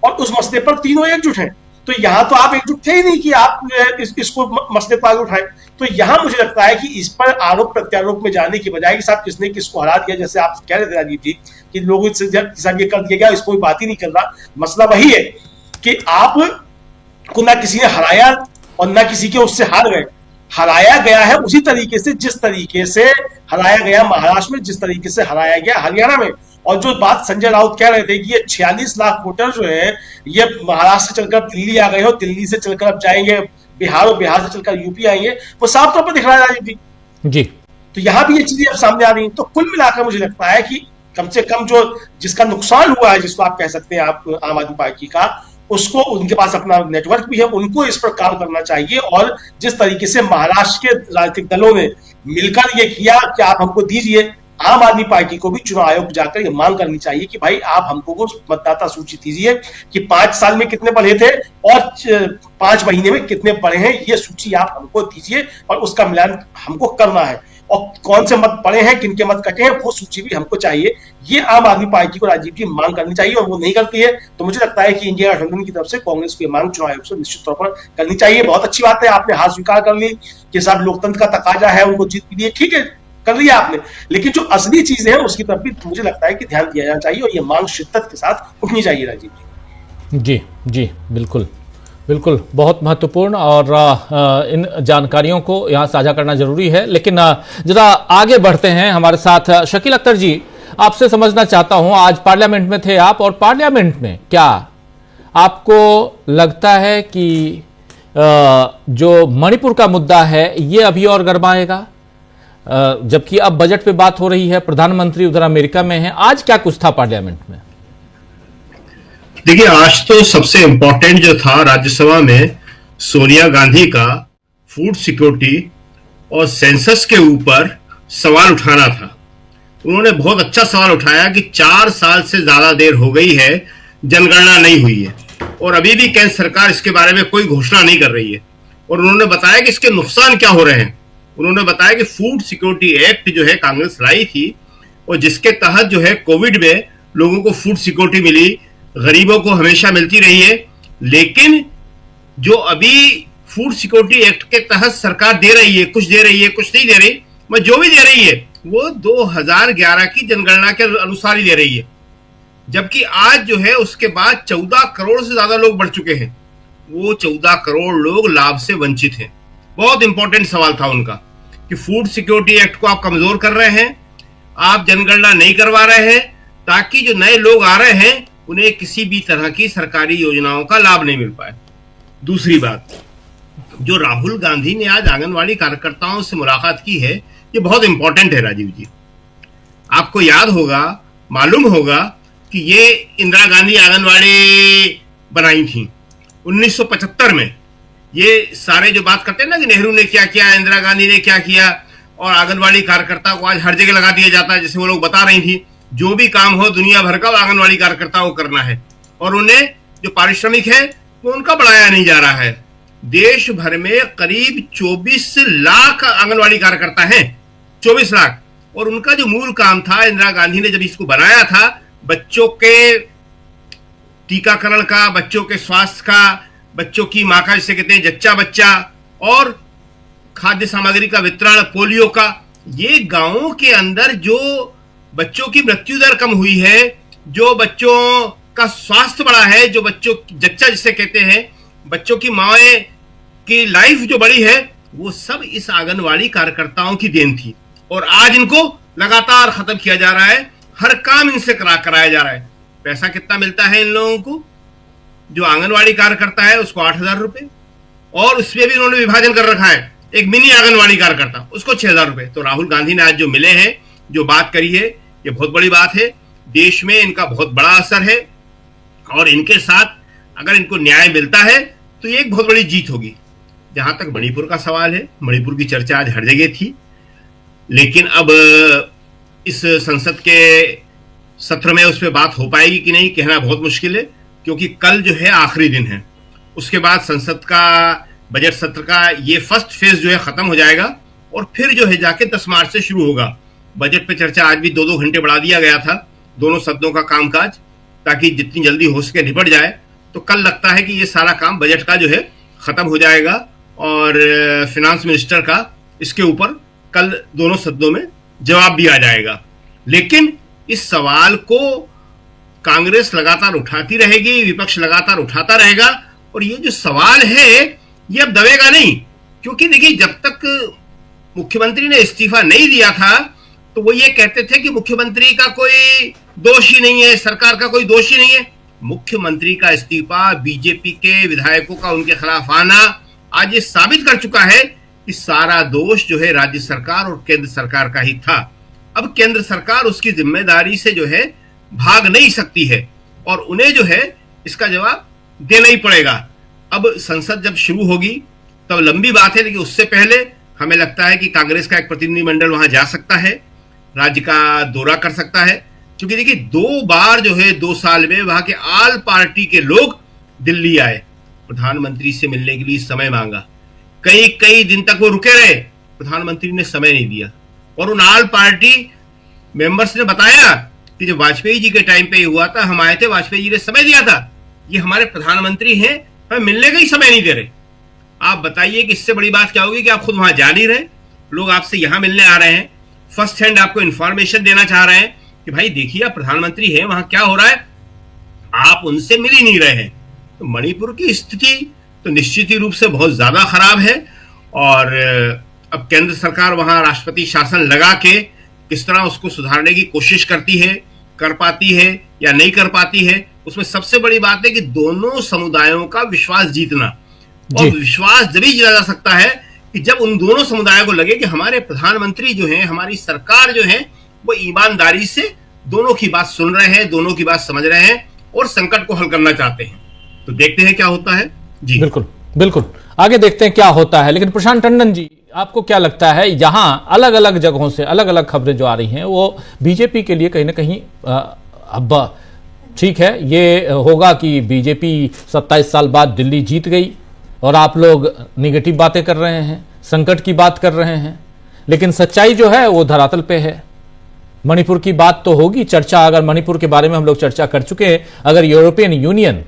और उस मसले पर तीनों एकजुट हैं। तो यहां तो आप एकजुट थे ही नहीं कि आप इसको मसले पर आगे उठाए। तो यहां मुझे लगता है कि इस पर आरोप प्रत्यारोप में जाने की बजाय कि साहब किसने किसको हरा दिया, जैसे आप कह रहे थे राजीव जी कि लोगों से साहब ये कर दिया गया, इसको बात ही नहीं कर रहा। मसला वही है कि आप को ना किसी ने हराया और ना किसी के उससे हार गए। हराया गया है उसी तरीके से जिस तरीके से हराया गया महाराष्ट्र में, जिस तरीके से हराया गया हरियाणा में। और जो बात संजय राउत कह रहे थे कि ये 46 लाख वोटर जो है ये महाराष्ट्र से चलकर दिल्ली आ गए हो, दिल्ली से चलकर अब जाएंगे बिहार और बिहार से चलकर यूपी आएंगे, वो साफ तौर पर दिख रहा है राजीव जी। तो यहाँ भी ये चीजें अब सामने आ रही हैं। तो कुल मिलाकर मुझे लगता है कि कम से कम जो जिसका नुकसान हुआ है, जिसको आप कह सकते हैं आप आम आदमी पार्टी का, उसको उनके पास अपना नेटवर्क भी है, उनको इस पर काम करना चाहिए। और जिस तरीके से महाराष्ट्र के राजनीतिक दलों ने मिलकर ये किया कि आप हमको दीजिए, आम आदमी पार्टी को भी चुनाव आयोग जाकर ये मांग करनी चाहिए कि भाई आप हमको वो मतदाता सूची दीजिए कि 5 साल में कितने बढ़े थे और 5 महीने में कितने बढ़े हैं, ये सूची आप हमको दीजिए और उसका मिलान हमको करना है। और कौन से मत पड़े हैं, किनके मत कटे हैं, वो सूची भी हमको चाहिए। ये आम आदमी पार्टी को राजीव जी मांग करनी चाहिए, और वो नहीं करती है। तो मुझे लगता है कि इंडिया गठबंधन की तरफ से कांग्रेस को मांग चुनाव आयोग से निश्चित तौर पर करनी चाहिए। बहुत अच्छी बात है, आपने हार स्वीकार कर ली कि साहब लोकतंत्र का तकाजा है, उनको जीत भी दी, ठीक है, कर लिया आपने। लेकिन जो असली चीजें हैं उसकी तरफ भी मुझे लगता है कि ध्यान दिया जाना चाहिए, और ये मांग शिद्दत के साथ उठनी चाहिए राजीव जी। जी जी, बिल्कुल बिल्कुल, बहुत महत्वपूर्ण, और इन जानकारियों को यहाँ साझा करना जरूरी है। लेकिन जरा आगे बढ़ते हैं, हमारे साथ शकील अख्तर जी, आपसे समझना चाहता हूँ, आज पार्लियामेंट में थे आप, और पार्लियामेंट में क्या आपको लगता है कि जो मणिपुर का मुद्दा है ये अभी और गरमाएगा? जबकि अब बजट पे बात हो रही है, प्रधानमंत्री उधर अमेरिका में है, आज क्या कुछ था पार्लियामेंट में? देखिए, आज तो सबसे इंपॉर्टेंट जो था राज्यसभा में सोनिया गांधी का फूड सिक्योरिटी और सेंसस के ऊपर सवाल उठाना था। उन्होंने बहुत अच्छा सवाल उठाया कि 4 साल से ज्यादा देर हो गई है, जनगणना नहीं हुई है और अभी भी केंद्र सरकार इसके बारे में कोई घोषणा नहीं कर रही है। और उन्होंने बताया कि इसके नुकसान क्या हो रहे हैं। उन्होंने बताया कि फूड सिक्योरिटी एक्ट जो है कांग्रेस लाई थी और जिसके तहत जो है कोविड में लोगों को फूड सिक्योरिटी मिली, गरीबों को हमेशा मिलती रही है, लेकिन जो अभी फूड सिक्योरिटी एक्ट के तहत सरकार दे रही है, कुछ दे रही है, कुछ नहीं दे रही, मैं जो भी दे रही है वो 2011 की जनगणना के अनुसार ही दे रही है। जबकि आज जो है उसके बाद 14 करोड़ से ज्यादा लोग बढ़ चुके हैं, वो 14 करोड़ लोग लाभ से वंचित हैं। बहुत इंपॉर्टेंट सवाल था उनका कि फूड सिक्योरिटी एक्ट को आप कमजोर कर रहे हैं, आप जनगणना नहीं करवा रहे हैं ताकि जो नए लोग आ रहे हैं उन्हें किसी भी तरह की सरकारी योजनाओं का लाभ नहीं मिल पाए। दूसरी बात, जो राहुल गांधी ने आज आंगनवाड़ी कार्यकर्ताओं से मुलाकात की है, ये बहुत इंपॉर्टेंट है राजीव जी। आपको याद होगा, मालूम होगा कि ये इंदिरा गांधी आंगनवाड़ी बनाई थी 1975 में। ये सारे जो बात करते हैं ना कि नेहरू ने क्या किया, इंदिरा गांधी ने क्या किया, और आंगनवाड़ी कार्यकर्ता को आज हर जगह लगा दिया जाता है। जैसे वो लोग बता रही थी, जो भी काम हो दुनिया भर का आंगनवाड़ी कार्यकर्ताओं को करना है और उन्हें जो पारिश्रमिक है वो उनका बढ़ाया नहीं जा रहा है। देश भर में करीब 24 लाख आंगनवाड़ी कार्यकर्ता हैं, 24 लाख। और उनका जो मूल काम था, इंदिरा गांधी ने जब इसको बनाया था, बच्चों के टीकाकरण का, बच्चों के स्वास्थ्य का, बच्चों की माँ का जिसे कहते हैं जच्चा बच्चा, और खाद्य सामग्री का वितरण, पोलियो का। ये गांवों के अंदर जो बच्चों की मृत्यु दर कम हुई है, जो बच्चों का स्वास्थ्य बढ़ा है, जो बच्चों जच्चा जिसे कहते हैं, बच्चों की माएँ की लाइफ जो बढ़ी है, वो सब इस आंगनवाड़ी कार्यकर्ताओं की देन थी। और आज इनको लगातार खत्म किया जा रहा है, हर काम इनसे कराया जा रहा है। पैसा कितना मिलता है इन लोगों को? जो आंगनवाड़ी कार्यकर्ता है उसको 8,000 रुपए, और उसमें भी उन्होंने विभाजन कर रखा है, एक मिनी आंगनवाड़ी कार्यकर्ता उसको 6,000 रुपए। तो राहुल गांधी ने आज जो मिले हैं, जो बात करी है, ये बहुत बड़ी बात है। देश में इनका बहुत बड़ा असर है और इनके साथ अगर इनको न्याय मिलता है तो ये एक बहुत बड़ी जीत होगी। जहां तक मणिपुर का सवाल है, मणिपुर की चर्चा आज हर जगह थी, लेकिन अब इस संसद के सत्र में उस पर बात हो पाएगी कि नहीं, कहना बहुत मुश्किल है, क्योंकि कल जो है आखिरी दिन है। उसके बाद संसद का बजट सत्र का ये फर्स्ट फेज जो है खत्म हो जाएगा और फिर जो है जाके 10 मार्च से शुरू होगा। बजट पे चर्चा आज भी 2-2 घंटे बढ़ा दिया गया था, दोनों सदनों का कामकाज, ताकि जितनी जल्दी हो सके निपट जाए। तो कल लगता है कि ये सारा काम बजट का जो है खत्म हो जाएगा और फिनांस मिनिस्टर का इसके ऊपर कल दोनों सदनों में जवाब भी आ जाएगा। लेकिन इस सवाल को कांग्रेस लगातार उठाती रहेगी, विपक्ष लगातार उठाता रहेगा, और ये जो सवाल है ये अब दबेगा नहीं। क्योंकि देखिए, जब तक मुख्यमंत्री ने इस्तीफा नहीं दिया था तो वो ये कहते थे कि मुख्यमंत्री का कोई दोष ही नहीं है, सरकार का कोई दोष ही नहीं है। मुख्यमंत्री का इस्तीफा, बीजेपी के विधायकों का उनके खिलाफ आना आज ये साबित कर चुका है कि सारा दोष जो है राज्य सरकार और केंद्र सरकार का ही था। अब केंद्र सरकार उसकी जिम्मेदारी से जो है भाग नहीं सकती है और उन्हें जो है इसका जवाब देना ही पड़ेगा। अब संसद जब शुरू होगी तब लंबी बात है, लेकिन उससे पहले हमें लगता है कि कांग्रेस का एक प्रतिनिधिमंडल वहां जा सकता है, राज्य का दौरा कर सकता है। क्योंकि देखिए, 2 बार जो है 2 साल में वहां के आल पार्टी के लोग दिल्ली आए, प्रधानमंत्री से मिलने के लिए समय मांगा, कई दिन तक वो रुके रहे, प्रधानमंत्री ने समय नहीं दिया। और उन आल पार्टी मेंबर्स ने बताया कि जब वाजपेयी जी के टाइम पे हुआ था, हम आए थे, वाजपेयी जी ने समय दिया था, ये हमारे प्रधानमंत्री हैं, हमें मिलने का ही समय नहीं दे रहे। आप बताइए कि इससे बड़ी बात क्या होगी कि आप खुद वहां जा नहीं रहे, लोग आपसे यहां मिलने आ रहे हैं, फर्स्ट हैंड आपको इंफॉर्मेशन देना चाह रहे हैं कि भाई देखिए आप प्रधानमंत्री हैं, वहां क्या हो रहा है, आप उनसे मिल ही नहीं रहे हैं। तो मणिपुर की स्थिति तो निश्चित ही रूप से बहुत ज्यादा खराब है। और अब केंद्र सरकार वहां राष्ट्रपति शासन लगा के किस तरह उसको सुधारने की कोशिश करती है, कर पाती है या नहीं कर पाती है, उसमें सबसे बड़ी बात है कि दोनों समुदायों का विश्वास जीतना। और विश्वास जब ही जीता जा सकता है कि जब उन दोनों समुदायों को लगे कि हमारे प्रधानमंत्री जो हैं, हमारी सरकार जो है, वो ईमानदारी से दोनों की बात सुन रहे हैं, दोनों की बात समझ रहे हैं और संकट को हल करना चाहते हैं। तो देखते हैं क्या होता है। जी बिल्कुल बिल्कुल, आगे देखते हैं क्या होता है। लेकिन प्रशांत टंडन जी, आपको क्या लगता है, यहां अलग अलग जगहों से अलग अलग खबरें जो आ रही हैं वो बीजेपी के लिए कहीं ना कहीं अब ठीक है, ये होगा कि बीजेपी 27 साल बाद दिल्ली जीत गई और आप लोग निगेटिव बातें कर रहे हैं, संकट की बात कर रहे हैं, लेकिन सच्चाई जो है वो धरातल पे है। मणिपुर की बात तो होगी, चर्चा अगर मणिपुर के बारे में हम लोग चर्चा कर चुके हैं, अगर यूरोपियन यूनियन,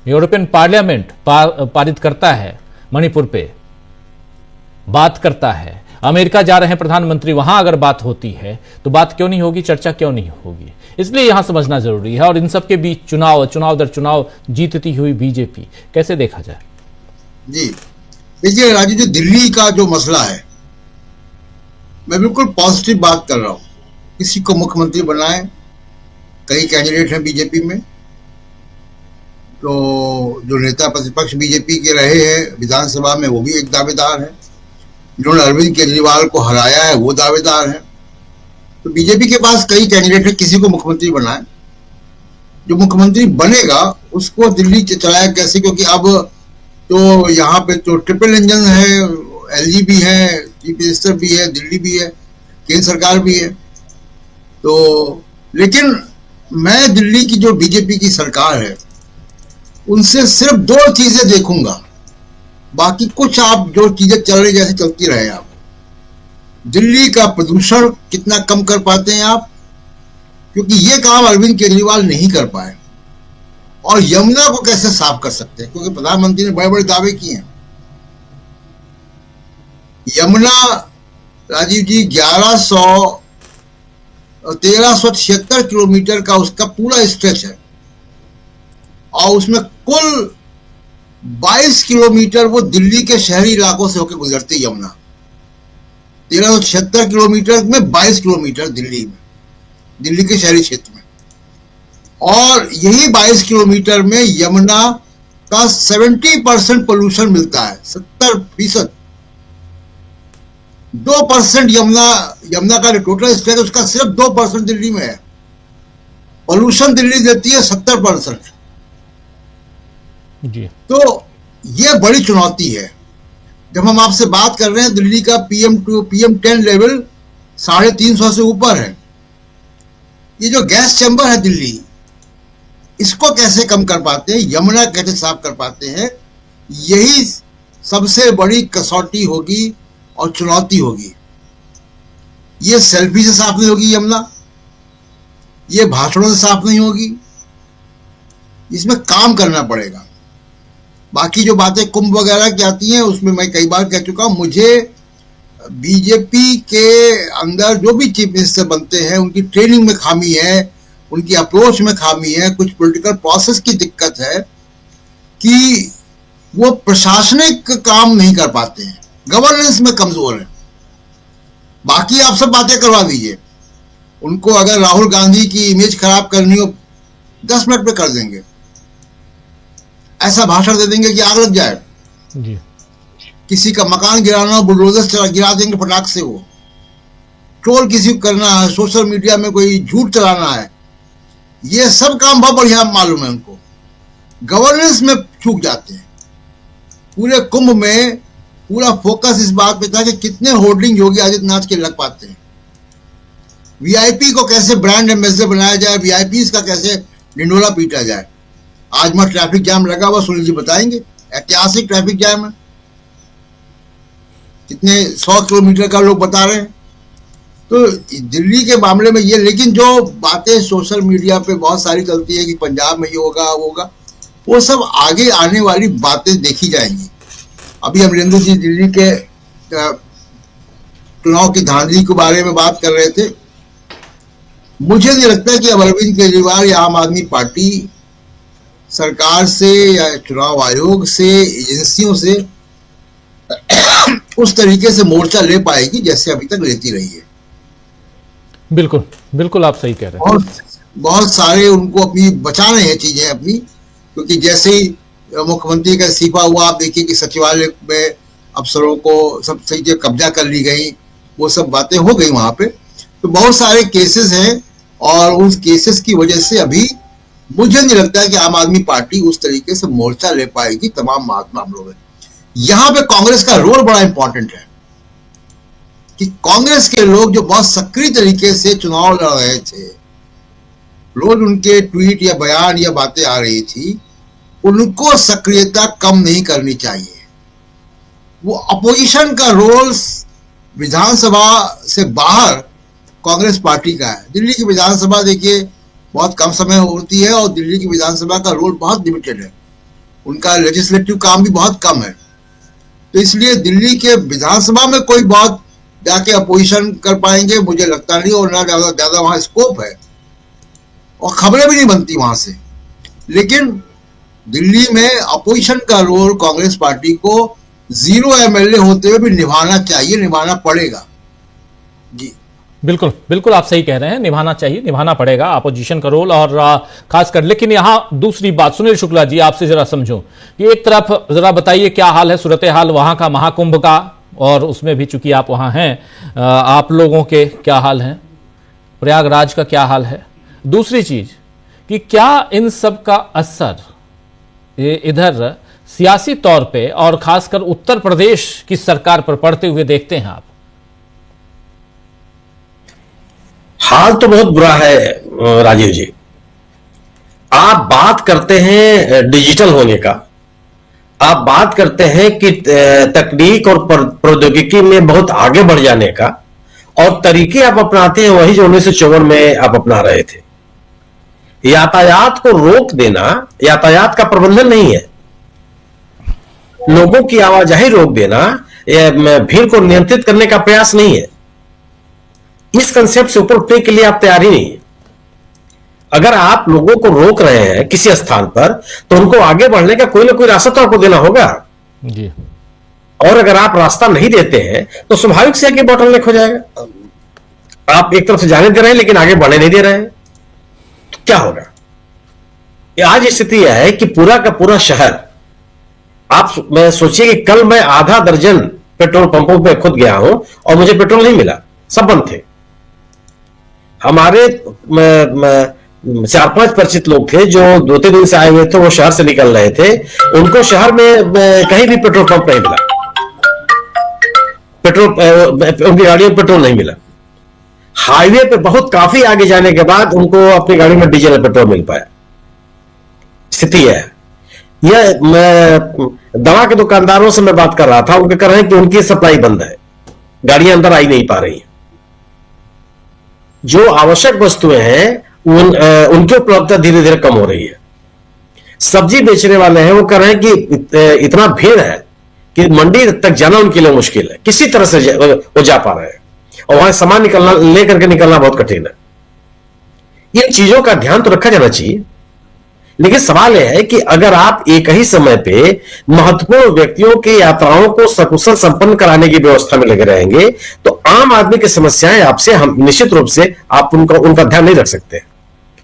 यूरोपियन पार्लियामेंट पारित करता है, मणिपुर पे बात करता है, अमेरिका जा रहे हैं प्रधानमंत्री, वहां अगर बात होती है तो बात क्यों नहीं होगी, चर्चा क्यों नहीं होगी? इसलिए यहां समझना जरूरी है। और इन सब के बीच चुनाव दर चुनाव जीतती हुई बीजेपी, कैसे देखा जाए? जी देखिए राजू जी, दिल्ली का जो मसला है, मैं बिल्कुल पॉजिटिव बात कर रहा हूं। किसी को मुख्यमंत्री बनाए, कई कैंडिडेट हैं बीजेपी में, तो जो नेता प्रतिपक्ष बीजेपी के रहे हैं विधानसभा में वो भी एक दावेदार है, जिन्होंने अरविंद केजरीवाल को हराया है वो दावेदार है। तो बीजेपी के पास कई कैंडिडेट है, किसी को मुख्यमंत्री बनाए। जो मुख्यमंत्री बनेगा उसको दिल्ली चलाया कैसे, क्योंकि अब तो यहाँ पे तो ट्रिपल इंजन है, एलजी भी है, चीफ मिनिस्टर भी है, दिल्ली भी है, केंद्र सरकार भी है। तो लेकिन मैं दिल्ली की जो बीजेपी की सरकार है उनसे सिर्फ दो चीजें देखूंगा, बाकी कुछ आप जो चीजें चल रही जैसे चलती रहे। आप दिल्ली का प्रदूषण कितना कम कर पाते हैं आप, क्योंकि ये काम अरविंद केजरीवाल नहीं कर पाए, और यमुना को कैसे साफ कर सकते हैं, क्योंकि प्रधानमंत्री ने बड़े बड़े दावे किए हैं। यमुना राजीव जी 1376 किलोमीटर का उसका पूरा स्ट्रेच है, और उसमें कुल 22 किलोमीटर वो दिल्ली के शहरी इलाकों से होकर गुजरती है यमुना। 1376 किलोमीटर में 22 किलोमीटर दिल्ली के शहरी क्षेत्र में, और यही 22 किलोमीटर में यमुना का 70% पोल्यूशन मिलता है। 70%, 2% यमुना का टोटल स्टेट उसका सिर्फ 2% दिल्ली में है। पोल्यूशन दिल्ली देती है 70%। जी। तो ये बड़ी चुनौती है। जब हम आपसे बात कर रहे हैं दिल्ली का PM10 लेवल 350 से ऊपर है। ये जो गैस चैम्बर है दिल्ली, इसको कैसे कम कर पाते हैं, यमुना कैसे साफ कर पाते हैं, यही सबसे बड़ी कसौटी होगी और चुनौती होगी। ये सेल्फी से साफ नहीं होगी यमुना, ये भाषणों से साफ नहीं होगी, इसमें काम करना पड़ेगा। बाकी जो बातें कुंभ वगैरह की आती हैं उसमें मैं कई बार कह चुका हूं, मुझे बीजेपी के अंदर जो भी चीफ मिनिस्टर बनते हैं उनकी ट्रेनिंग में खामी है, उनकी अप्रोच में खामी है, कुछ पॉलिटिकल प्रोसेस की दिक्कत है कि वो प्रशासनिक काम नहीं कर पाते हैं, गवर्नेंस में कमजोर है। बाकी आप सब बातें करवा दीजिए उनको, अगर राहुल गांधी की इमेज खराब करनी हो 10 मिनट में कर देंगे, ऐसा भाषण दे देंगे कि आग लग जाए। जी। किसी का मकान गिराना हो बुलडोजर गिरा देंगे फटाक से। वो ट्रोल किसी को करना है, सोशल मीडिया में कोई झूठ चलाना है, ये सब काम बहुत बढ़िया मालूम है उनको। गवर्नेंस में चूक जाते हैं। पूरे कुंभ में पूरा फोकस इस बात पे था कि कितने होर्डिंग योगी आदित्यनाथ के लग पाते हैं, वीआईपी को कैसे ब्रांड एम्बेसडर बनाया जाए, वीआईपी का कैसे डिंडोला पीटा जाए। आज में ट्रैफिक जाम लगा हुआ, सुनील जी बताएंगे, ऐतिहासिक ट्रैफिक जाम है, कितने 100 किलोमीटर का लोग बता रहे हैं। तो दिल्ली के मामले में ये, लेकिन जो बातें सोशल मीडिया पे बहुत सारी चलती है कि पंजाब में ये होगा वो होगा, वो सब आगे आने वाली बातें देखी जाएंगी। अभी अमरिंदर जी दिल्ली के चुनाव की धांधली के बारे में बात कर रहे थे। मुझे नहीं लगता कि अब अरविंद केजरीवाल या आम आदमी पार्टी सरकार से या चुनाव आयोग से, एजेंसियों से उस तरीके से मोर्चा ले पाएगी जैसे अभी तक लेती रही है। बिल्कुल बिल्कुल, आप सही कह रहे हैं। बहुत सारे उनको अपनी बचाने हैं चीजें अपनी, क्योंकि जैसे ही मुख्यमंत्री का इस्तीफा हुआ, आप देखिए कि सचिवालय में अफसरों को सब चीजें कब्जा कर ली गई, वो सब बातें हो गई वहां पे। तो बहुत सारे केसेस हैं और उस केसेस की वजह से अभी मुझे नहीं लगता है कि आम आदमी पार्टी उस तरीके से मोर्चा ले पाएगी तमाम मामलों में। यहां पे कांग्रेस का रोल बड़ा इंपॉर्टेंट है कि कांग्रेस के लोग जो बहुत सक्रिय तरीके से चुनाव लड़ रहे थे, रोज उनके ट्वीट या बयान या बातें आ रही थी, उनको सक्रियता कम नहीं करनी चाहिए। वो अपोजिशन का रोल विधानसभा से बाहर कांग्रेस पार्टी का है। दिल्ली की विधानसभा देखिए बहुत कम समय होती है और दिल्ली की विधानसभा का रोल बहुत लिमिटेड है, उनका लेजिस्लेटिव काम भी बहुत कम है। तो इसलिए दिल्ली के विधानसभा में कोई बहुत जाके अपोजिशन कर पाएंगे मुझे लगता नहीं, और ना ज्यादा वहां स्कोप है और खबरें भी नहीं बनती वहां से। लेकिन दिल्ली में अपोजिशन का रोल कांग्रेस पार्टी को 0 एमएलए होते हुए भी निभाना चाहिए, निभाना पड़ेगा। जी बिल्कुल बिल्कुल, आप सही कह रहे हैं, निभाना चाहिए, निभाना पड़ेगा अपोजिशन का रोल और खासकर। लेकिन यहां दूसरी बात, सुनील शुक्ला जी आपसे जरा समझूं कि एक तरफ जरा बताइए क्या हाल है, सूरत हाल वहां का महाकुंभ का, और उसमें भी चूंकि आप वहां हैं, आप लोगों के क्या हाल हैं, प्रयागराज का क्या हाल है। दूसरी चीज कि क्या इन सब का असर इधर सियासी तौर पे और खासकर उत्तर प्रदेश की सरकार पर पड़ते हुए देखते हैं आप? हाल तो बहुत बुरा है राजीव जी। आप बात करते हैं डिजिटल होने का, आप बात करते हैं कि तकनीक और प्रौद्योगिकी में बहुत आगे बढ़ जाने का, और तरीके आप अपनाते हैं वही जो 1954 में आप अपना रहे थे। यातायात को रोक देना यातायात का प्रबंधन नहीं है, लोगों की आवाजाही रोक देना भीड़ को नियंत्रित करने का प्रयास नहीं है। इस कंसेप्ट से ऊपर उठने के लिए आप तैयार ही नहीं है। अगर आप लोगों को रोक रहे हैं किसी स्थान पर, तो उनको आगे बढ़ने का कोई ना कोई रास्ता तो आपको देना होगा जी। और अगर आप रास्ता नहीं देते हैं तो स्वाभाविक से आगे बॉटलनेक हो जाएगा। आप एक तरफ से जाने दे रहे हैं लेकिन आगे बढ़ने नहीं दे रहे हैं, तो क्या होगा? आज स्थिति यह है कि पूरा का पूरा शहर, आप मैं सोचिए कि कल मैं आधा दर्जन पेट्रोल पंपों पे खुद गया हूं और मुझे पेट्रोल नहीं मिला, सब बंद थे। हमारे 4-5 परिचित लोग थे जो 2-3 दिन से आए हुए थे, वो शहर से निकल रहे थे, उनको शहर में कहीं भी पेट्रोल पंप नहीं मिला, उनकी गाड़ियों में पेट्रोल नहीं मिला। हाईवे पे बहुत काफी आगे जाने के बाद उनको अपनी गाड़ी में डीजल पेट्रोल मिल पाया। स्थिति है यह। मैं दवा के दुकानदारों से मैं बात कर रहा था, उनके कह रहे हैं कि उनकी सप्लाई बंद है, गाड़ियां अंदर आई नहीं पा रही हैं। जो आवश्यक वस्तुएं हैं उनकी उपलब्धता धीरे धीरे कम हो रही है। सब्जी बेचने वाले हैं, वो कह रहे हैं कि इतना भीड़ है कि मंडी तक जाना उनके लिए मुश्किल है, किसी तरह से वो जा पा रहे हैं, और वहां सामान निकलना लेकर के निकलना बहुत कठिन है। इन चीजों का ध्यान तो रखा जाना चाहिए, लेकिन सवाल यह है कि अगर आप एक ही समय पे महत्वपूर्ण व्यक्तियों की यात्राओं को सकुशल संपन्न कराने की व्यवस्था में लगे रहेंगे, तो आम आदमी की समस्याएं आपसे हम निश्चित रूप से आप उनका ध्यान नहीं रख सकते,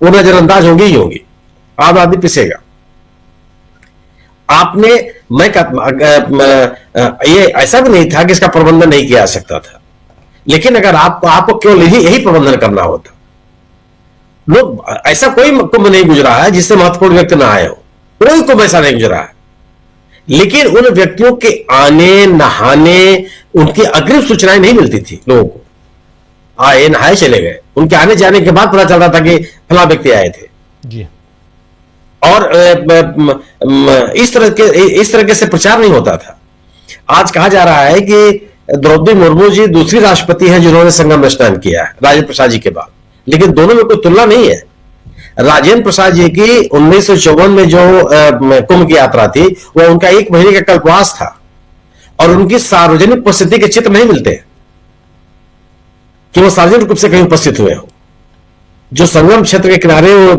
वो नजरअंदाज होंगी ही होंगी, आम आदमी पिसेगा। आपने ये ऐसा भी नहीं था कि इसका प्रबंधन नहीं किया जा सकता था, लेकिन अगर आपको केवल यही प्रबंधन करना होता, लोग ऐसा कोई कुंभ नहीं गुजरा है जिससे महत्वपूर्ण व्यक्ति ना आए हो, कोई कुंभ ऐसा नहीं गुजरा है, लेकिन उन व्यक्तियों के आने नहाने उनकी अग्रिम सूचनाएं नहीं मिलती थी लोगों को। आए नहाए चले गए, उनके आने जाने के बाद पता चल रहा था कि फला व्यक्ति आए थे जी। और इस तरह से प्रचार नहीं होता था। आज कहा जा रहा है कि द्रौपदी मुर्मू जी दूसरी राष्ट्रपति हैं जिन्होंने संगम स्नान किया है राजेंद्र प्रसाद जी के बाद, लेकिन दोनों में कोई तुलना नहीं है। राजेंद्र प्रसाद जी की 1954 में जो कुंभ की यात्रा थी, वह उनका 1 महीने का कल्पवास था, और उनकी सार्वजनिक उपस्थिति के चित्र नहीं मिलते कि वो सार्वजनिक रूप से कहीं उपस्थित हुए हो। जो संगम क्षेत्र के किनारे वो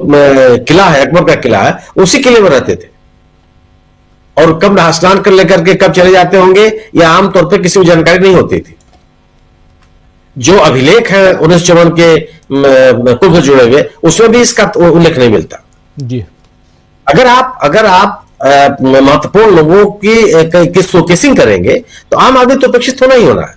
किला है, अकबर का किला है, उसी किले में रहते थे, और कब स्नान कर लेकर के कब चले जाते होंगे या आमतौर पर किसी को जानकारी नहीं होती थी। जो अभिलेख है 1954 के कुंभ से जुड़े हुए, उसमें भी इसका उल्लेख नहीं मिलता जी। अगर आप महत्वपूर्ण लोगों की शोकेसिंग करेंगे तो आम आदमी तो अपेक्षित होना ही होना है,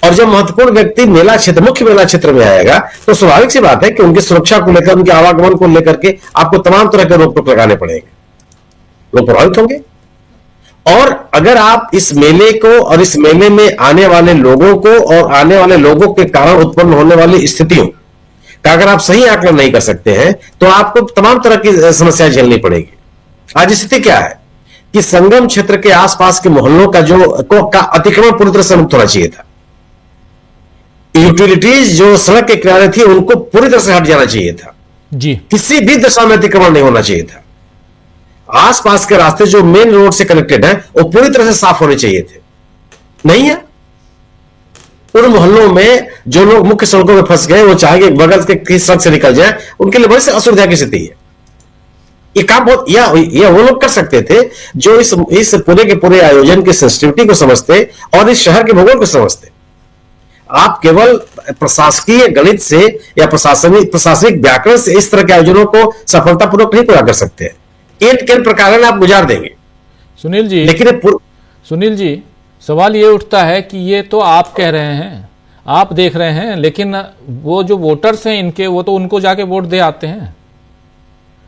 और जब महत्वपूर्ण व्यक्ति मेला क्षेत्र, मुख्य मेला क्षेत्र में आएगा तो स्वाभाविक सी बात है कि उनकी सुरक्षा को लेकर, उनके आवागमन को लेकर के आपको तमाम तरह के रोक टोक लगाने पड़ेंगे, लोग प्रभावित होंगे। और अगर आप इस मेले को और इस मेले में आने वाले लोगों को और आने वाले लोगों के कारण उत्पन्न होने वाली स्थितियों का अगर आप सही आकलन नहीं कर सकते हैं तो आपको तमाम तरह की समस्याएं झेलनी पड़ेगी। आज स्थिति क्या है कि संगम क्षेत्र के आसपास के मोहल्लों का अतिक्रमण पूरी तरह से मुक्त होना चाहिए था। यूटिलिटीज जो सड़क के किनारे थी उनको पूरी तरह से हट जाना चाहिए था जी। किसी भी दशा में अतिक्रमण नहीं होना चाहिए था। आसपास के रास्ते जो मेन रोड से कनेक्टेड है वो पूरी तरह से साफ होने चाहिए थे, नहीं है। उन मोहल्लों में जो लोग मुख्य सड़कों में फंस गए, वो चाहे बगल के सड़क से निकल जाए, उनके लिए बड़ी सी असुविधा की स्थिति है। ये काम बहुत या वो लोग कर सकते थे जो इस पूरे के पूरे आयोजन की सेंसिटिविटी को समझते और इस शहर के भूगोल को समझते। आप केवल प्रशासकीय गणित से या प्रशासनिक व्याकरण से इस तरह के आयोजनों को सफलतापूर्वक नहीं पूरा कर सकते। किन प्रकार आप गुजार देंगे सुनील जी। लेकिन सुनील जी, सवाल ये उठता है कि ये तो आप कह रहे हैं, आप देख रहे हैं, लेकिन वो जो वोटर्स हैं इनके, वो तो उनको जाके वोट दे आते हैं।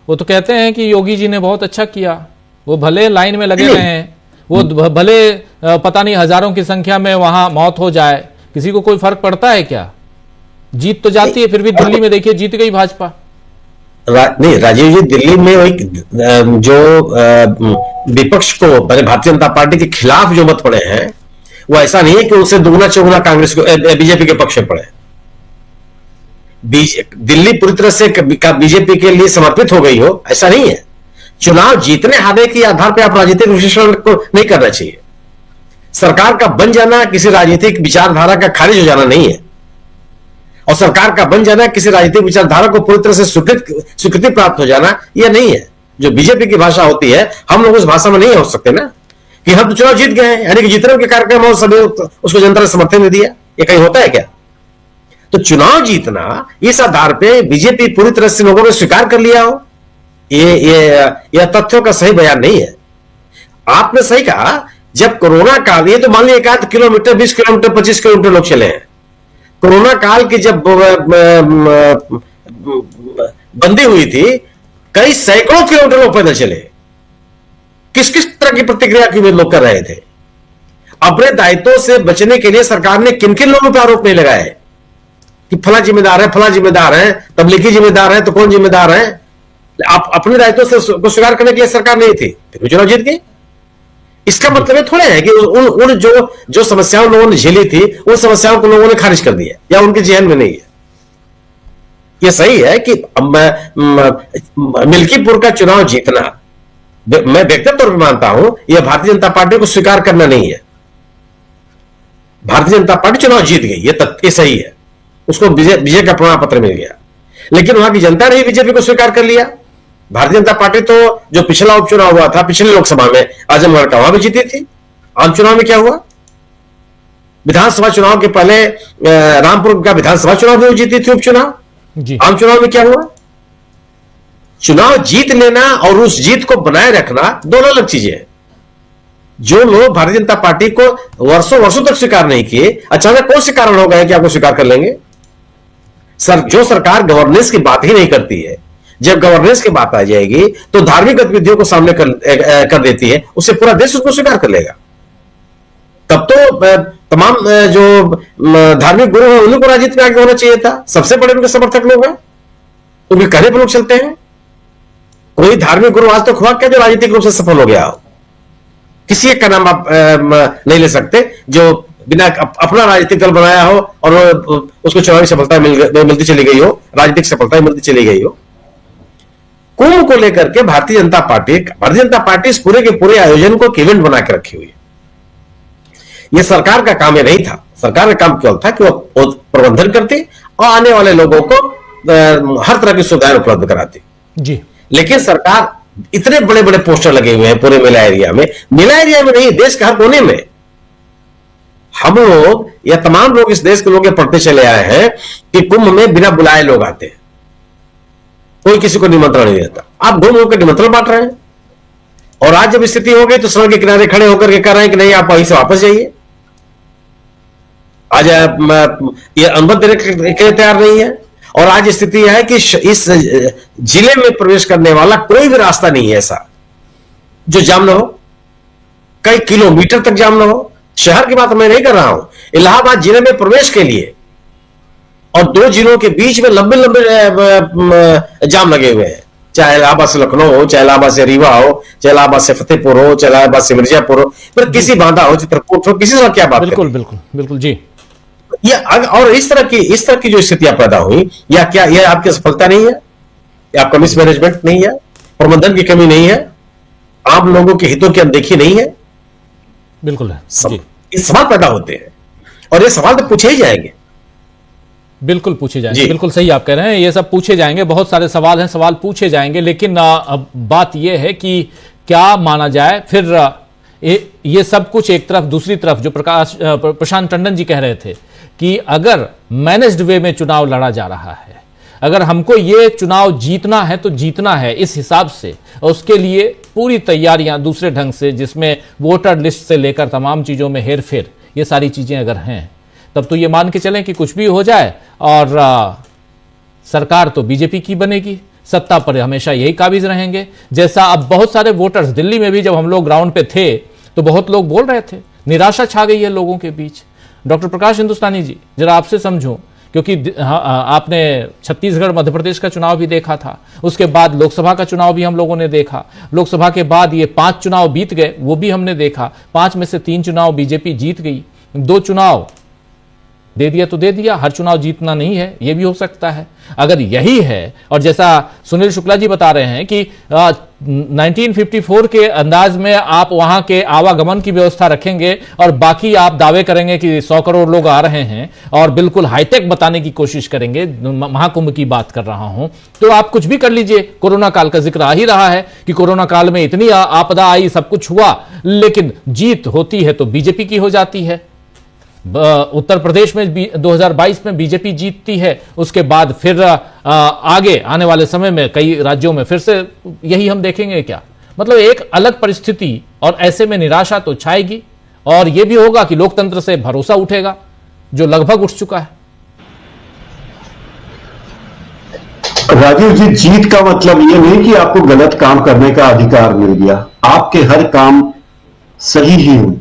वो तो कहते हैं कि योगी जी ने बहुत अच्छा किया। वो भले लाइन में लगे रहे हैं, वो भले पता नहीं हजारों की संख्या में वहां मौत हो जाए, किसी को कोई फर्क पड़ता है क्या? जीत तो जाती है, फिर भी दिल्ली में देखिए जीत गई भाजपा। नहीं राजीव जी, दिल्ली में एक जो विपक्ष को, भारतीय जनता पार्टी के खिलाफ जो मत पड़े हैं, वो ऐसा नहीं है कि उससे दुगना चौगुना कांग्रेस को, बीजेपी के पक्ष में पड़े। दिल्ली पूरी तरह से बीजेपी के लिए समर्पित हो गई हो, ऐसा नहीं है। चुनाव जीतने हारने के आधार पर आप राजनीतिक विश्लेषण को नहीं करना चाहिए। सरकार का बन जाना किसी राजनीतिक विचारधारा का खारिज हो जाना नहीं है, और सरकार का बन जाना किसी राजनीतिक विचारधारा को पूरी तरह से स्वीकृति प्राप्त हो जाना यह नहीं है। जो बीजेपी की भाषा होती है, हम लोग उस भाषा में नहीं हो सकते ना कि हम तो चुनाव जीत गए हैं, यानी कि जीतने के कार्यक्रम और सभी उसको जनता ने समर्थन नहीं दिया। ये कहीं होता है क्या? तो चुनाव जीतना इस आधार पे बीजेपी पूरी तरह से लोगों ने स्वीकार कर लिया हो, ये तथ्यों का सही बयान नहीं है। आपने सही कहा, जब कोरोना काल, ये तो मान लीजिए 1 किलोमीटर, 20 किलोमीटर, 25 किलोमीटर लोग चले हैं। कोरोना काल की जब बंदी हुई थी, कई सैकड़ों किलोमीटर लोग पैदल चले। किस किस तरह की प्रतिक्रिया की लोग कर रहे थे। अपने दायित्वों से बचने के लिए सरकार ने किन किन लोगों पर आरोप नहीं लगाए कि फला जिम्मेदार है, फला जिम्मेदार है, तबलीगी जिम्मेदार है, तो कौन जिम्मेदार है। आप अपने दायित्वों से को स्वीकार करने के लिए सरकार नहीं थी, फिर चुनाव जीत गई। इसका मतलब थोड़े है कि उन जो समस्याओं लोगों ने झेली थी, उन समस्याओं को लोगों ने खारिज कर दिया या उनके जहन में नहीं है। यह सही है कि मिल्कीपुर का चुनाव जीतना, मैं व्यक्तिगत तौर पर मानता हूं, यह भारतीय जनता पार्टी को स्वीकार करना नहीं है। भारतीय जनता पार्टी चुनाव जीत गई, यह तथ्य सही है, उसको विजय का प्रमाण पत्र मिल गया। लेकिन वहां की जनता ने बीजेपी को स्वीकार कर लिया। भारतीय जनता पार्टी तो जो पिछला उपचुनाव हुआ था पिछले लोकसभा में, आजमगढ़ का, वहां भी जीती थी। आम चुनाव में क्या हुआ? विधानसभा चुनाव के पहले रामपुर का विधानसभा चुनाव भी जीती थी, उपचुनाव। आम चुनाव में क्या हुआ? चुनाव जीत लेना और उस जीत को बनाए रखना दोनों अलग चीजें हैं। जो लोग भारतीय जनता पार्टी को वर्षों वर्षों तक स्वीकार नहीं किए, अचानक कौन से कारण हो गए कि आपको स्वीकार कर लेंगे? जो सरकार गवर्नेंस की बात ही नहीं करती है, जब गवर्नेंस की बात आ जाएगी तो धार्मिक गतिविधियों को सामने कर देती है, उससे पूरा देश उसको स्वीकार कर लेगा। तब तो तमाम जो धार्मिक गुरु हैं उन्हीं को राजनीति में आगे होना चाहिए था। सबसे बड़े उनके समर्थक लोग हैं, उनके कहने पर लोग चलते हैं। कोई धार्मिक गुरु आज तक हुआ क्या जो राजनीतिक रूप से सफल हो गया हो? किसी एक का नाम आप नहीं ले सकते जो बिना अपना राजनीतिक दल बनाया हो और उसको चुनावी सफलता मिलती चली गई हो, राजनीतिक सफलता मिलती चली गई हो। कुंभ को लेकर के भारतीय जनता पार्टी इस पूरे के पूरे आयोजन को एक इवेंट बना के रखी हुई है। यह सरकार का काम नहीं था। सरकार का काम केवल था कि वो प्रबंधन करती और आने वाले लोगों को हर तरह की सुविधाएं उपलब्ध कराती जी। लेकिन सरकार, इतने बड़े बड़े पोस्टर लगे हुए हैं पूरे मेला एरिया में नहीं, देश के हर कोने में। हम लोग या तमाम लोग इस देश के लोग पढ़ते चले आए हैं कि कुंभ में बिना बुलाए लोग आते हैं, कोई किसी को निमंत्रण नहीं देता। आप घूम होकर निमंत्रण बांट रहे हैं, और आज जब स्थिति हो गई तो सड़क के किनारे खड़े होकर के कह रहे हैं कि नहीं, आप वहीं से वापस जाइए। आज आज ये अनुमति देने के लिए तैयार नहीं है। और आज स्थिति है कि इस जिले में प्रवेश करने वाला कोई भी रास्ता नहीं है ऐसा जो जाम न हो, कई किलोमीटर तक जाम न हो। शहर की बात मैं नहीं कर रहा हूं, इलाहाबाद जिले में प्रवेश के लिए और दो जिलों के बीच में लंबे लंबे जाम लगे हुए हैं, चाहे इलाहाबाद से लखनऊ हो, चाहे इलाहाबाद से रीवा हो, चाहे इलाहाबाद से फतेहपुर हो, चाहे इलाहाबाद से मिर्जापुर हो, फिर किसी बांधा हो, चित्रकूट हो, किसी से क्या बात। बिल्कुल बिल्कुल बिल्कुल जी। ये और इस तरह की जो स्थितियां पैदा हुई, या क्या यह आपकी सफलता नहीं है, या आपका मिसमैनेजमेंट नहीं है, प्रबंधन की कमी नहीं है, आम लोगों के हितों की अनदेखी नहीं है? बिल्कुल है जी। ये सवाल पैदा होते हैं और ये सवाल तो पूछे ही जाएंगे। बिल्कुल पूछे जाएंगे, बिल्कुल सही आप कह रहे हैं, ये सब पूछे जाएंगे, बहुत सारे सवाल हैं, सवाल पूछे जाएंगे। लेकिन अब बात यह है कि क्या माना जाए फिर ये सब कुछ एक तरफ, दूसरी तरफ जो प्रशांत टंडन जी कह रहे थे कि अगर मैनेज्ड वे में चुनाव लड़ा जा रहा है, अगर हमको ये चुनाव जीतना है तो जीतना है इस हिसाब से, और उसके लिए पूरी तैयारियां दूसरे ढंग से, जिसमें वोटर लिस्ट से लेकर तमाम चीजों में हेरफेर, ये सारी चीजें अगर हैं, तब तो ये मान के चलें कि कुछ भी हो जाए और सरकार तो बीजेपी की बनेगी, सत्ता पर हमेशा यही काबिज रहेंगे। जैसा अब बहुत सारे वोटर्स, दिल्ली में भी जब हम लोग ग्राउंड पे थे तो बहुत लोग बोल रहे थे, निराशा छा गई है लोगों के बीच। डॉक्टर प्रकाश हिंदुस्तानी जी, जरा आपसे समझूं, क्योंकि आपने छत्तीसगढ़ मध्य प्रदेश का चुनाव भी देखा था, उसके बाद लोकसभा का चुनाव भी हम लोगों ने देखा, लोकसभा के बाद ये 5 चुनाव बीत गए, वो भी हमने देखा, 5 में से 3 चुनाव बीजेपी जीत गई, 2 चुनाव दे दिया तो दे दिया, हर चुनाव जीतना नहीं है, यह भी हो सकता है। अगर यही है, और जैसा सुनील शुक्ला जी बता रहे हैं कि 1954 के अंदाज में आप वहां के आवागमन की व्यवस्था रखेंगे और बाकी आप दावे करेंगे कि 100 करोड़ लोग आ रहे हैं और बिल्कुल हाईटेक बताने की कोशिश करेंगे, महाकुंभ की बात कर रहा हूं, तो आप कुछ भी कर लीजिए। कोरोना काल का जिक्र आ ही रहा है कि कोरोना काल में इतनी आपदा आई, सब कुछ हुआ, लेकिन जीत होती है तो बीजेपी की हो जाती है। उत्तर प्रदेश में 2022 में बीजेपी जीतती है, उसके बाद फिर आगे आने वाले समय में कई राज्यों में फिर से यही हम देखेंगे क्या? मतलब एक अलग परिस्थिति, और ऐसे में निराशा तो छाएगी और यह भी होगा कि लोकतंत्र से भरोसा उठेगा, जो लगभग उठ चुका है। राजीव जी, जीत का मतलब ये नहीं कि आपको गलत काम करने का अधिकार मिल गया, आपके हर काम सही ही हुई,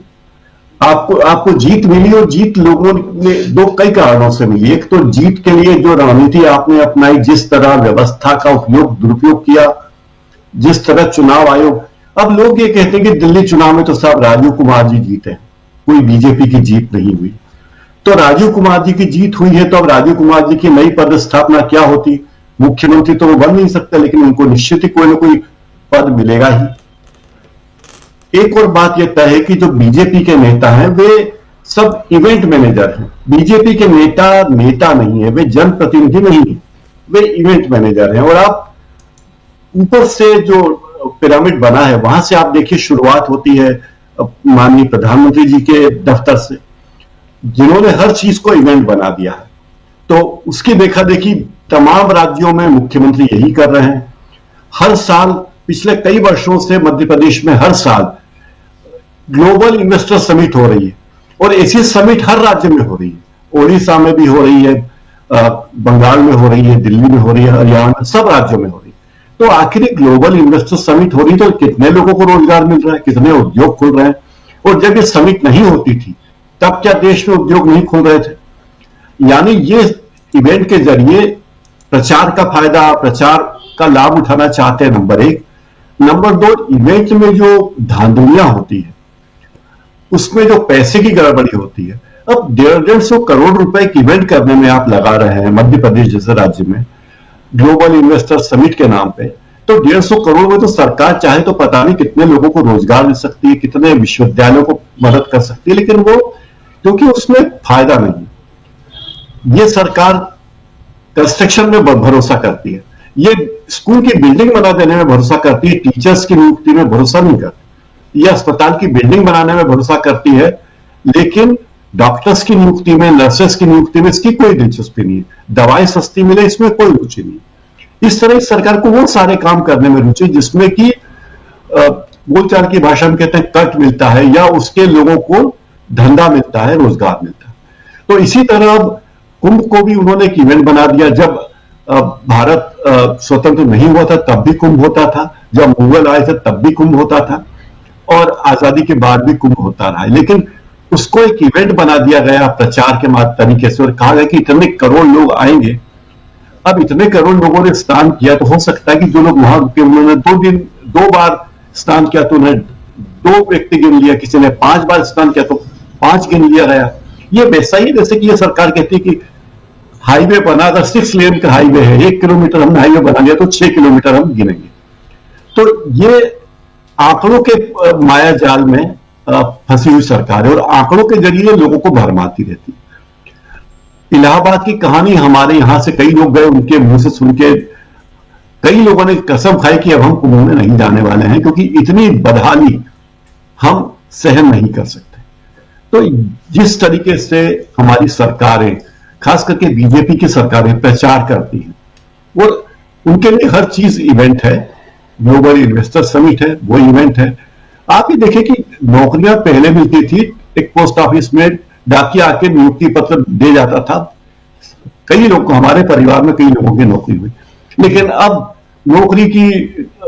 आपको जीत मिली। और जीत लोगों ने कई कारणों से मिली। एक तो जीत के लिए जो रणनीति आपने अपनाई, जिस तरह व्यवस्था का दुरुपयोग किया, जिस तरह चुनाव आयोग, अब लोग ये कहते हैं कि दिल्ली चुनाव में तो सब राजीव कुमार जी जीते, कोई बीजेपी की जीत नहीं हुई। तो राजीव कुमार जी की जीत हुई है, तो अब राजीव कुमार जी की नई पदस्थापना क्या होती? मुख्यमंत्री तो वो बन नहीं सकते, लेकिन उनको निश्चित ही कोई ना कोई पद मिलेगा ही। एक और बात यह तय है कि जो बीजेपी के नेता हैं वे सब इवेंट मैनेजर हैं। बीजेपी के नेता नहीं है, वे जनप्रतिनिधि नहीं है, वे इवेंट मैनेजर हैं। और आप ऊपर से जो पिरामिड बना है वहां से आप देखिए, शुरुआत होती है माननीय प्रधानमंत्री जी के दफ्तर से, जिन्होंने हर चीज को इवेंट बना दिया है। तो उसकी देखा देखी तमाम राज्यों में मुख्यमंत्री यही कर रहे हैं। हर साल पिछले कई वर्षों से मध्य प्रदेश में हर साल ग्लोबल इन्वेस्टर समिट हो रही है, और ऐसी समिट हर राज्य में हो रही है। ओडिशा में भी हो रही है, बंगाल में हो रही है, दिल्ली में हो रही है, हरियाणा, सब राज्यों में हो रही है। तो आखिर ग्लोबल इन्वेस्टर समिट हो रही है तो कितने लोगों को रोजगार मिल रहा है, कितने उद्योग खुल रहे हैं? और जब ये समिट नहीं होती थी तब क्या देश में उद्योग नहीं खुल रहे थे? यानी ये इवेंट के जरिए प्रचार का फायदा, प्रचार का लाभ उठाना चाहते हैं, नंबर 1। नंबर 2, इवेंट में जो धांधलियां होती है, उसमें जो पैसे की गड़बड़ी होती है। अब 150 करोड़ रुपए की इवेंट करने में आप लगा रहे हैं मध्य प्रदेश जैसे राज्य में, ग्लोबल इन्वेस्टर समिट के नाम पे, तो 150 करोड़ में तो सरकार चाहे तो पता नहीं कितने लोगों को रोजगार दे सकती है, कितने विश्वविद्यालयों को मदद कर सकती है, लेकिन वो क्योंकि उसमें फायदा नहीं। ये सरकार कंस्ट्रक्शन में भरोसा करती है, ये स्कूल की बिल्डिंग बना देने में भरोसा करती है, टीचर्स की नियुक्ति में भरोसा नहीं करती। ये अस्पताल की बिल्डिंग बनाने में भरोसा करती है, लेकिन डॉक्टर्स की नियुक्ति में, नर्सेस की नियुक्ति में इसकी कोई दिलचस्पी नहीं है। दवाएं सस्ती मिले, इसमें कोई रुचि नहीं। इस तरह सरकार को वो सारे काम करने में रुचि जिसमें कि बोलचाल की भाषा में कहते हैं कट मिलता है, या उसके लोगों को धंधा मिलता है, रोजगार मिलता है। तो इसी तरह अब कुंभ को भी उन्होंने एक इवेंट बना दिया। जब भारत स्वतंत्र नहीं हुआ था तब भी कुंभ होता था, जब मुगल आए थे तब भी कुंभ होता था, और आजादी के बाद भी कुंभ होता रहा है। लेकिन उसको एक इवेंट बना दिया गया प्रचार के तरीके से, और कहा गया कि इतने करोड़ लोग आएंगे। अब इतने करोड़ लोगों ने स्नान किया, तो हो सकता है कि जो लोग वहां रुके उन्होंने 2 बार स्नान किया तो उन्हें 2 व्यक्ति गिन लिया, किसी ने 5 बार स्नान किया तो 5 गिन लिया गया। ये वैसा ही जैसे कि ये सरकार कहती है कि हाईवे बना, अगर 6 लेन का हाईवे है, 1 किलोमीटर हमने हाईवे बना लिया तो 6 किलोमीटर हम गिनेंगे। तो ये आंकड़ों के माया जाल में फंसी हुई सरकार है, और आंकड़ों के जरिए लोगों को भरमाती रहती है। इलाहाबाद की कहानी हमारे यहां से कई लोग गए, उनके मुंह से सुन के कई लोगों ने कसम खाई कि अब हम कुंभ में नहीं जाने वाले हैं, क्योंकि इतनी बदहाली हम सहन नहीं कर सकते। तो जिस तरीके से हमारी सरकारें, खास करके बीजेपी की सरकारें प्रचार करती हैं, और उनके लिए हर चीज इवेंट है, ग्लोबल इन्वेस्टर समिट है, वो इवेंट है। आप ये देखिए कि नौकरियां पहले मिलती थी, एक पोस्ट ऑफिस में डाकिया आके नियुक्ति पत्र दे जाता था, कई लोग को, हमारे परिवार में कई लोगों की नौकरी हुई। लेकिन अब नौकरी की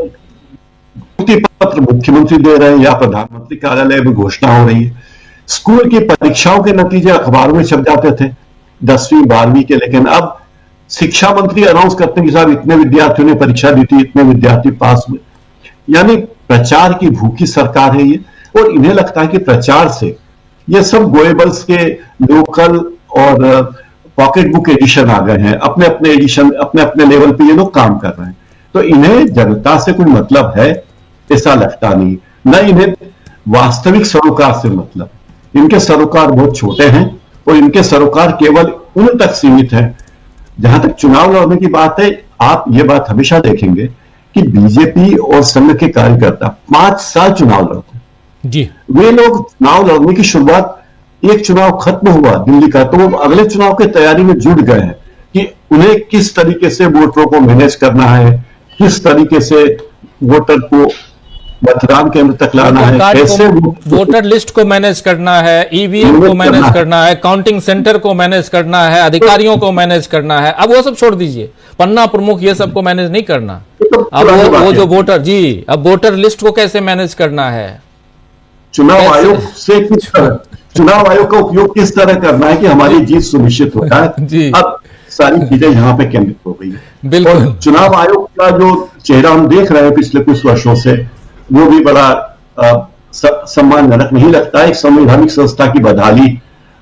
नियुक्ति पत्र मुख्यमंत्री दे रहे हैं या प्रधानमंत्री कार्यालय में घोषणा हो रही है। स्कूल की परीक्षाओं के नतीजे अखबारों में छप जाते थे 10वीं 12वीं के, लेकिन अब शिक्षा मंत्री अनाउंस करते हैं कि साहब इतने विद्यार्थियों ने परीक्षा दी थी, इतने विद्यार्थी पास हुए। यानी प्रचार की भूखी सरकार है ये, और इन्हें लगता है कि प्रचार से ये सब गोएबल्स के लोकल और पॉकेट बुक एडिशन आ गए हैं, अपने अपने एडिशन, अपने अपने लेवल पे ये लोग काम कर रहे हैं। तो इन्हें जनता से कोई मतलब है ऐसा लगता नहीं, न इन्हें वास्तविक सरोकार से मतलब। इनके सरोकार बहुत छोटे हैं, और इनके सरोकार केवल उन तक सीमित हैं। जहां तक चुनाव लड़ने की बात है, आप ये बात हमेशा देखेंगे कि बीजेपी और संघ के कार्यकर्ता 5 साल चुनाव लड़ते हैं जी। वे लोग चुनाव लड़ने की शुरुआत, एक चुनाव खत्म हुआ दिल्ली का तो वो अगले चुनाव की तैयारी में जुट गए हैं कि उन्हें किस तरीके से वोटरों को मैनेज करना है, किस तरीके से वोटर को मतदान केंद्र तक लाना है, कैसे वोटर लिस्ट को मैनेज करना है, ईवीएम को मैनेज करना है, काउंटिंग सेंटर को मैनेज करना है, अधिकारियों को मैनेज करना है। अब वो सब छोड़ दीजिए, पन्ना प्रमुख ये सब को मैनेज नहीं करना। अब वो जो वोटर जी, अब वोटर लिस्ट को कैसे मैनेज करना है, चुनाव आयोग से किस तरह, चुनाव आयोग का उपयोग किस तरह करना है कि हमारी जीत सुनिश्चित हो जाए। अब सारी चीजें यहाँ पे केंद्रित हो गई है। बिल्कुल। चुनाव आयोग का जो चेहरा हम देख रहे हैं पिछले कुछ वर्षों से, वो भी बड़ा सम्मानजनक नहीं लगता है। एक संवैधानिक संस्था की बदहाली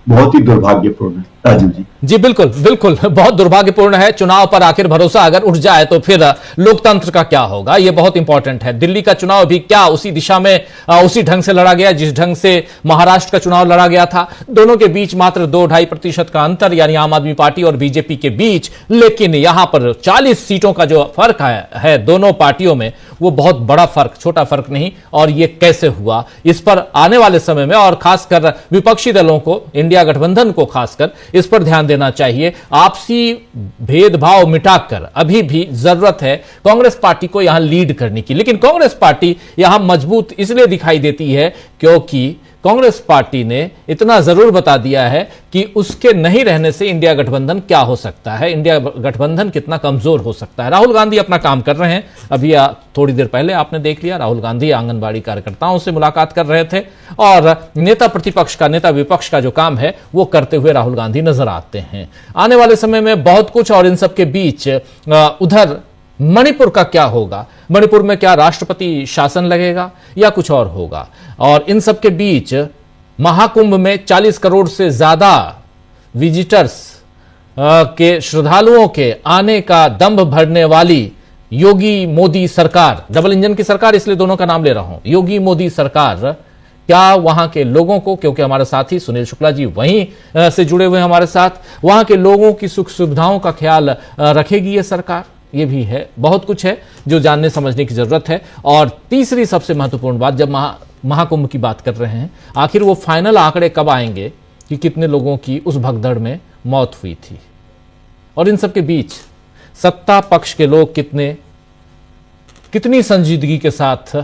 बहुत ही दुर्भाग्यपूर्ण है। राजीव जी बिल्कुल बिल्कुल, बहुत दुर्भाग्यपूर्ण है। चुनाव पर आखिर भरोसा अगर उठ जाए तो फिर लोकतंत्र का क्या होगा, यह बहुत इंपॉर्टेंट है। दिल्ली का चुनाव भी क्या उसी दिशा में उसी ढंग से लड़ा गया जिस ढंग से महाराष्ट्र का चुनाव लड़ा गया था। दोनों के बीच मात्र 2-2.5% का अंतर, यानी आम आदमी पार्टी और बीजेपी के बीच। लेकिन यहां पर 40 सीटों का जो फर्क है दोनों पार्टियों में, वो बहुत बड़ा फर्क, छोटा फर्क नहीं। और ये कैसे हुआ, इस पर आने वाले समय में, और खासकर विपक्षी दलों को, इंडिया गठबंधन को खासकर इस पर ध्यान देना चाहिए। आपसी भेदभाव मिटाकर अभी भी जरूरत है कांग्रेस पार्टी को यहां लीड करने की। लेकिन कांग्रेस पार्टी यहां मजबूत इसलिए दिखाई देती है क्योंकि कांग्रेस पार्टी ने इतना जरूर बता दिया है कि उसके नहीं रहने से इंडिया गठबंधन क्या हो सकता है, इंडिया गठबंधन कितना कमजोर हो सकता है। राहुल गांधी अपना काम कर रहे हैं। अभी थोड़ी देर पहले आपने देख लिया, राहुल गांधी आंगनबाड़ी कार्यकर्ताओं से मुलाकात कर रहे थे, और नेता प्रतिपक्ष का, नेता विपक्ष का जो काम है वो करते हुए राहुल गांधी नजर आते हैं। आने वाले समय में बहुत कुछ, और इन सबके बीच उधर मणिपुर का क्या होगा, मणिपुर में क्या राष्ट्रपति शासन लगेगा या कुछ और होगा। और इन सब के बीच महाकुंभ में 40 करोड़ से ज्यादा विजिटर्स के, श्रद्धालुओं के आने का दंभ भरने वाली योगी मोदी सरकार, डबल इंजन की सरकार इसलिए दोनों का नाम ले रहा हूं, योगी मोदी सरकार, क्या वहां के लोगों को, क्योंकि हमारे साथी सुनील शुक्ला जी वहीं से जुड़े हुए हैं हमारे साथ, वहां के लोगों की सुख सुविधाओं का ख्याल रखेगी ये सरकार, ये भी है। बहुत कुछ है जो जानने समझने की जरूरत है। और तीसरी सबसे महत्वपूर्ण बात, जब महाकुंभ की बात कर रहे हैं, आखिर वो फाइनल आंकड़े कब आएंगे कि कितने लोगों की उस भगदड़ में मौत हुई थी। और इन सब के बीच सत्ता पक्ष के लोग कितनी संजीदगी के साथ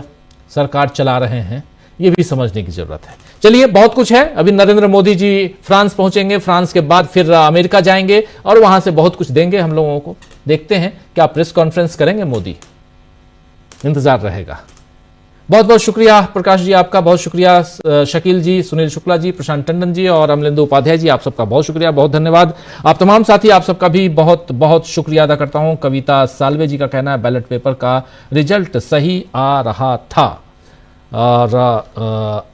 सरकार चला रहे हैं, ये भी समझने की जरूरत है। चलिए, बहुत कुछ है। अभी नरेंद्र मोदी जी फ्रांस पहुंचेंगे, फ्रांस के बाद फिर अमेरिका जाएंगे और वहां से बहुत कुछ देंगे हम लोगों को। देखते हैं क्या प्रेस कॉन्फ्रेंस करेंगे मोदी, इंतजार रहेगा। बहुत बहुत शुक्रिया प्रकाश जी आपका, बहुत शुक्रिया शकील जी, सुनील शुक्ला जी, प्रशांत टंडन जी और अमलेंदु उपाध्याय जी, आप सबका बहुत शुक्रिया, बहुत धन्यवाद। आप तमाम साथी, आप सबका भी बहुत बहुत शुक्रिया अदा करता हूं। कविता सालवे जी का कहना है बैलेट पेपर का रिजल्ट सही आ रहा था और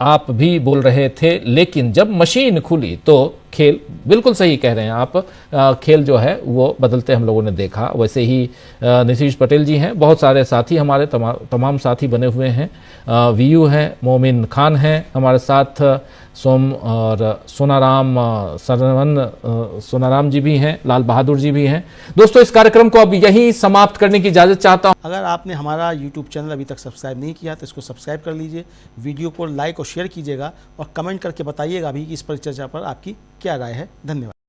आप भी बोल रहे थे, लेकिन जब मशीन खुली तो खेल, बिल्कुल सही कह रहे हैं आप, खेल जो है वो बदलते हम लोगों ने देखा। वैसे ही नीतीश पटेल जी हैं, बहुत सारे साथी हमारे तमाम साथी बने हुए हैं, वीयू हैं, मोमिन खान हैं हमारे साथ, सोम और सोनाराम जी भी हैं, लाल बहादुर जी भी हैं। दोस्तों, इस कार्यक्रम को अब यहीं समाप्त करने की इजाजत चाहता हूं। अगर आपने हमारा YouTube चैनल अभी तक सब्सक्राइब नहीं किया तो इसको सब्सक्राइब कर लीजिए, वीडियो को लाइक और शेयर कीजिएगा और कमेंट करके बताइएगा भी कि इस परिचर्चा पर आपकी क्या राय है। धन्यवाद।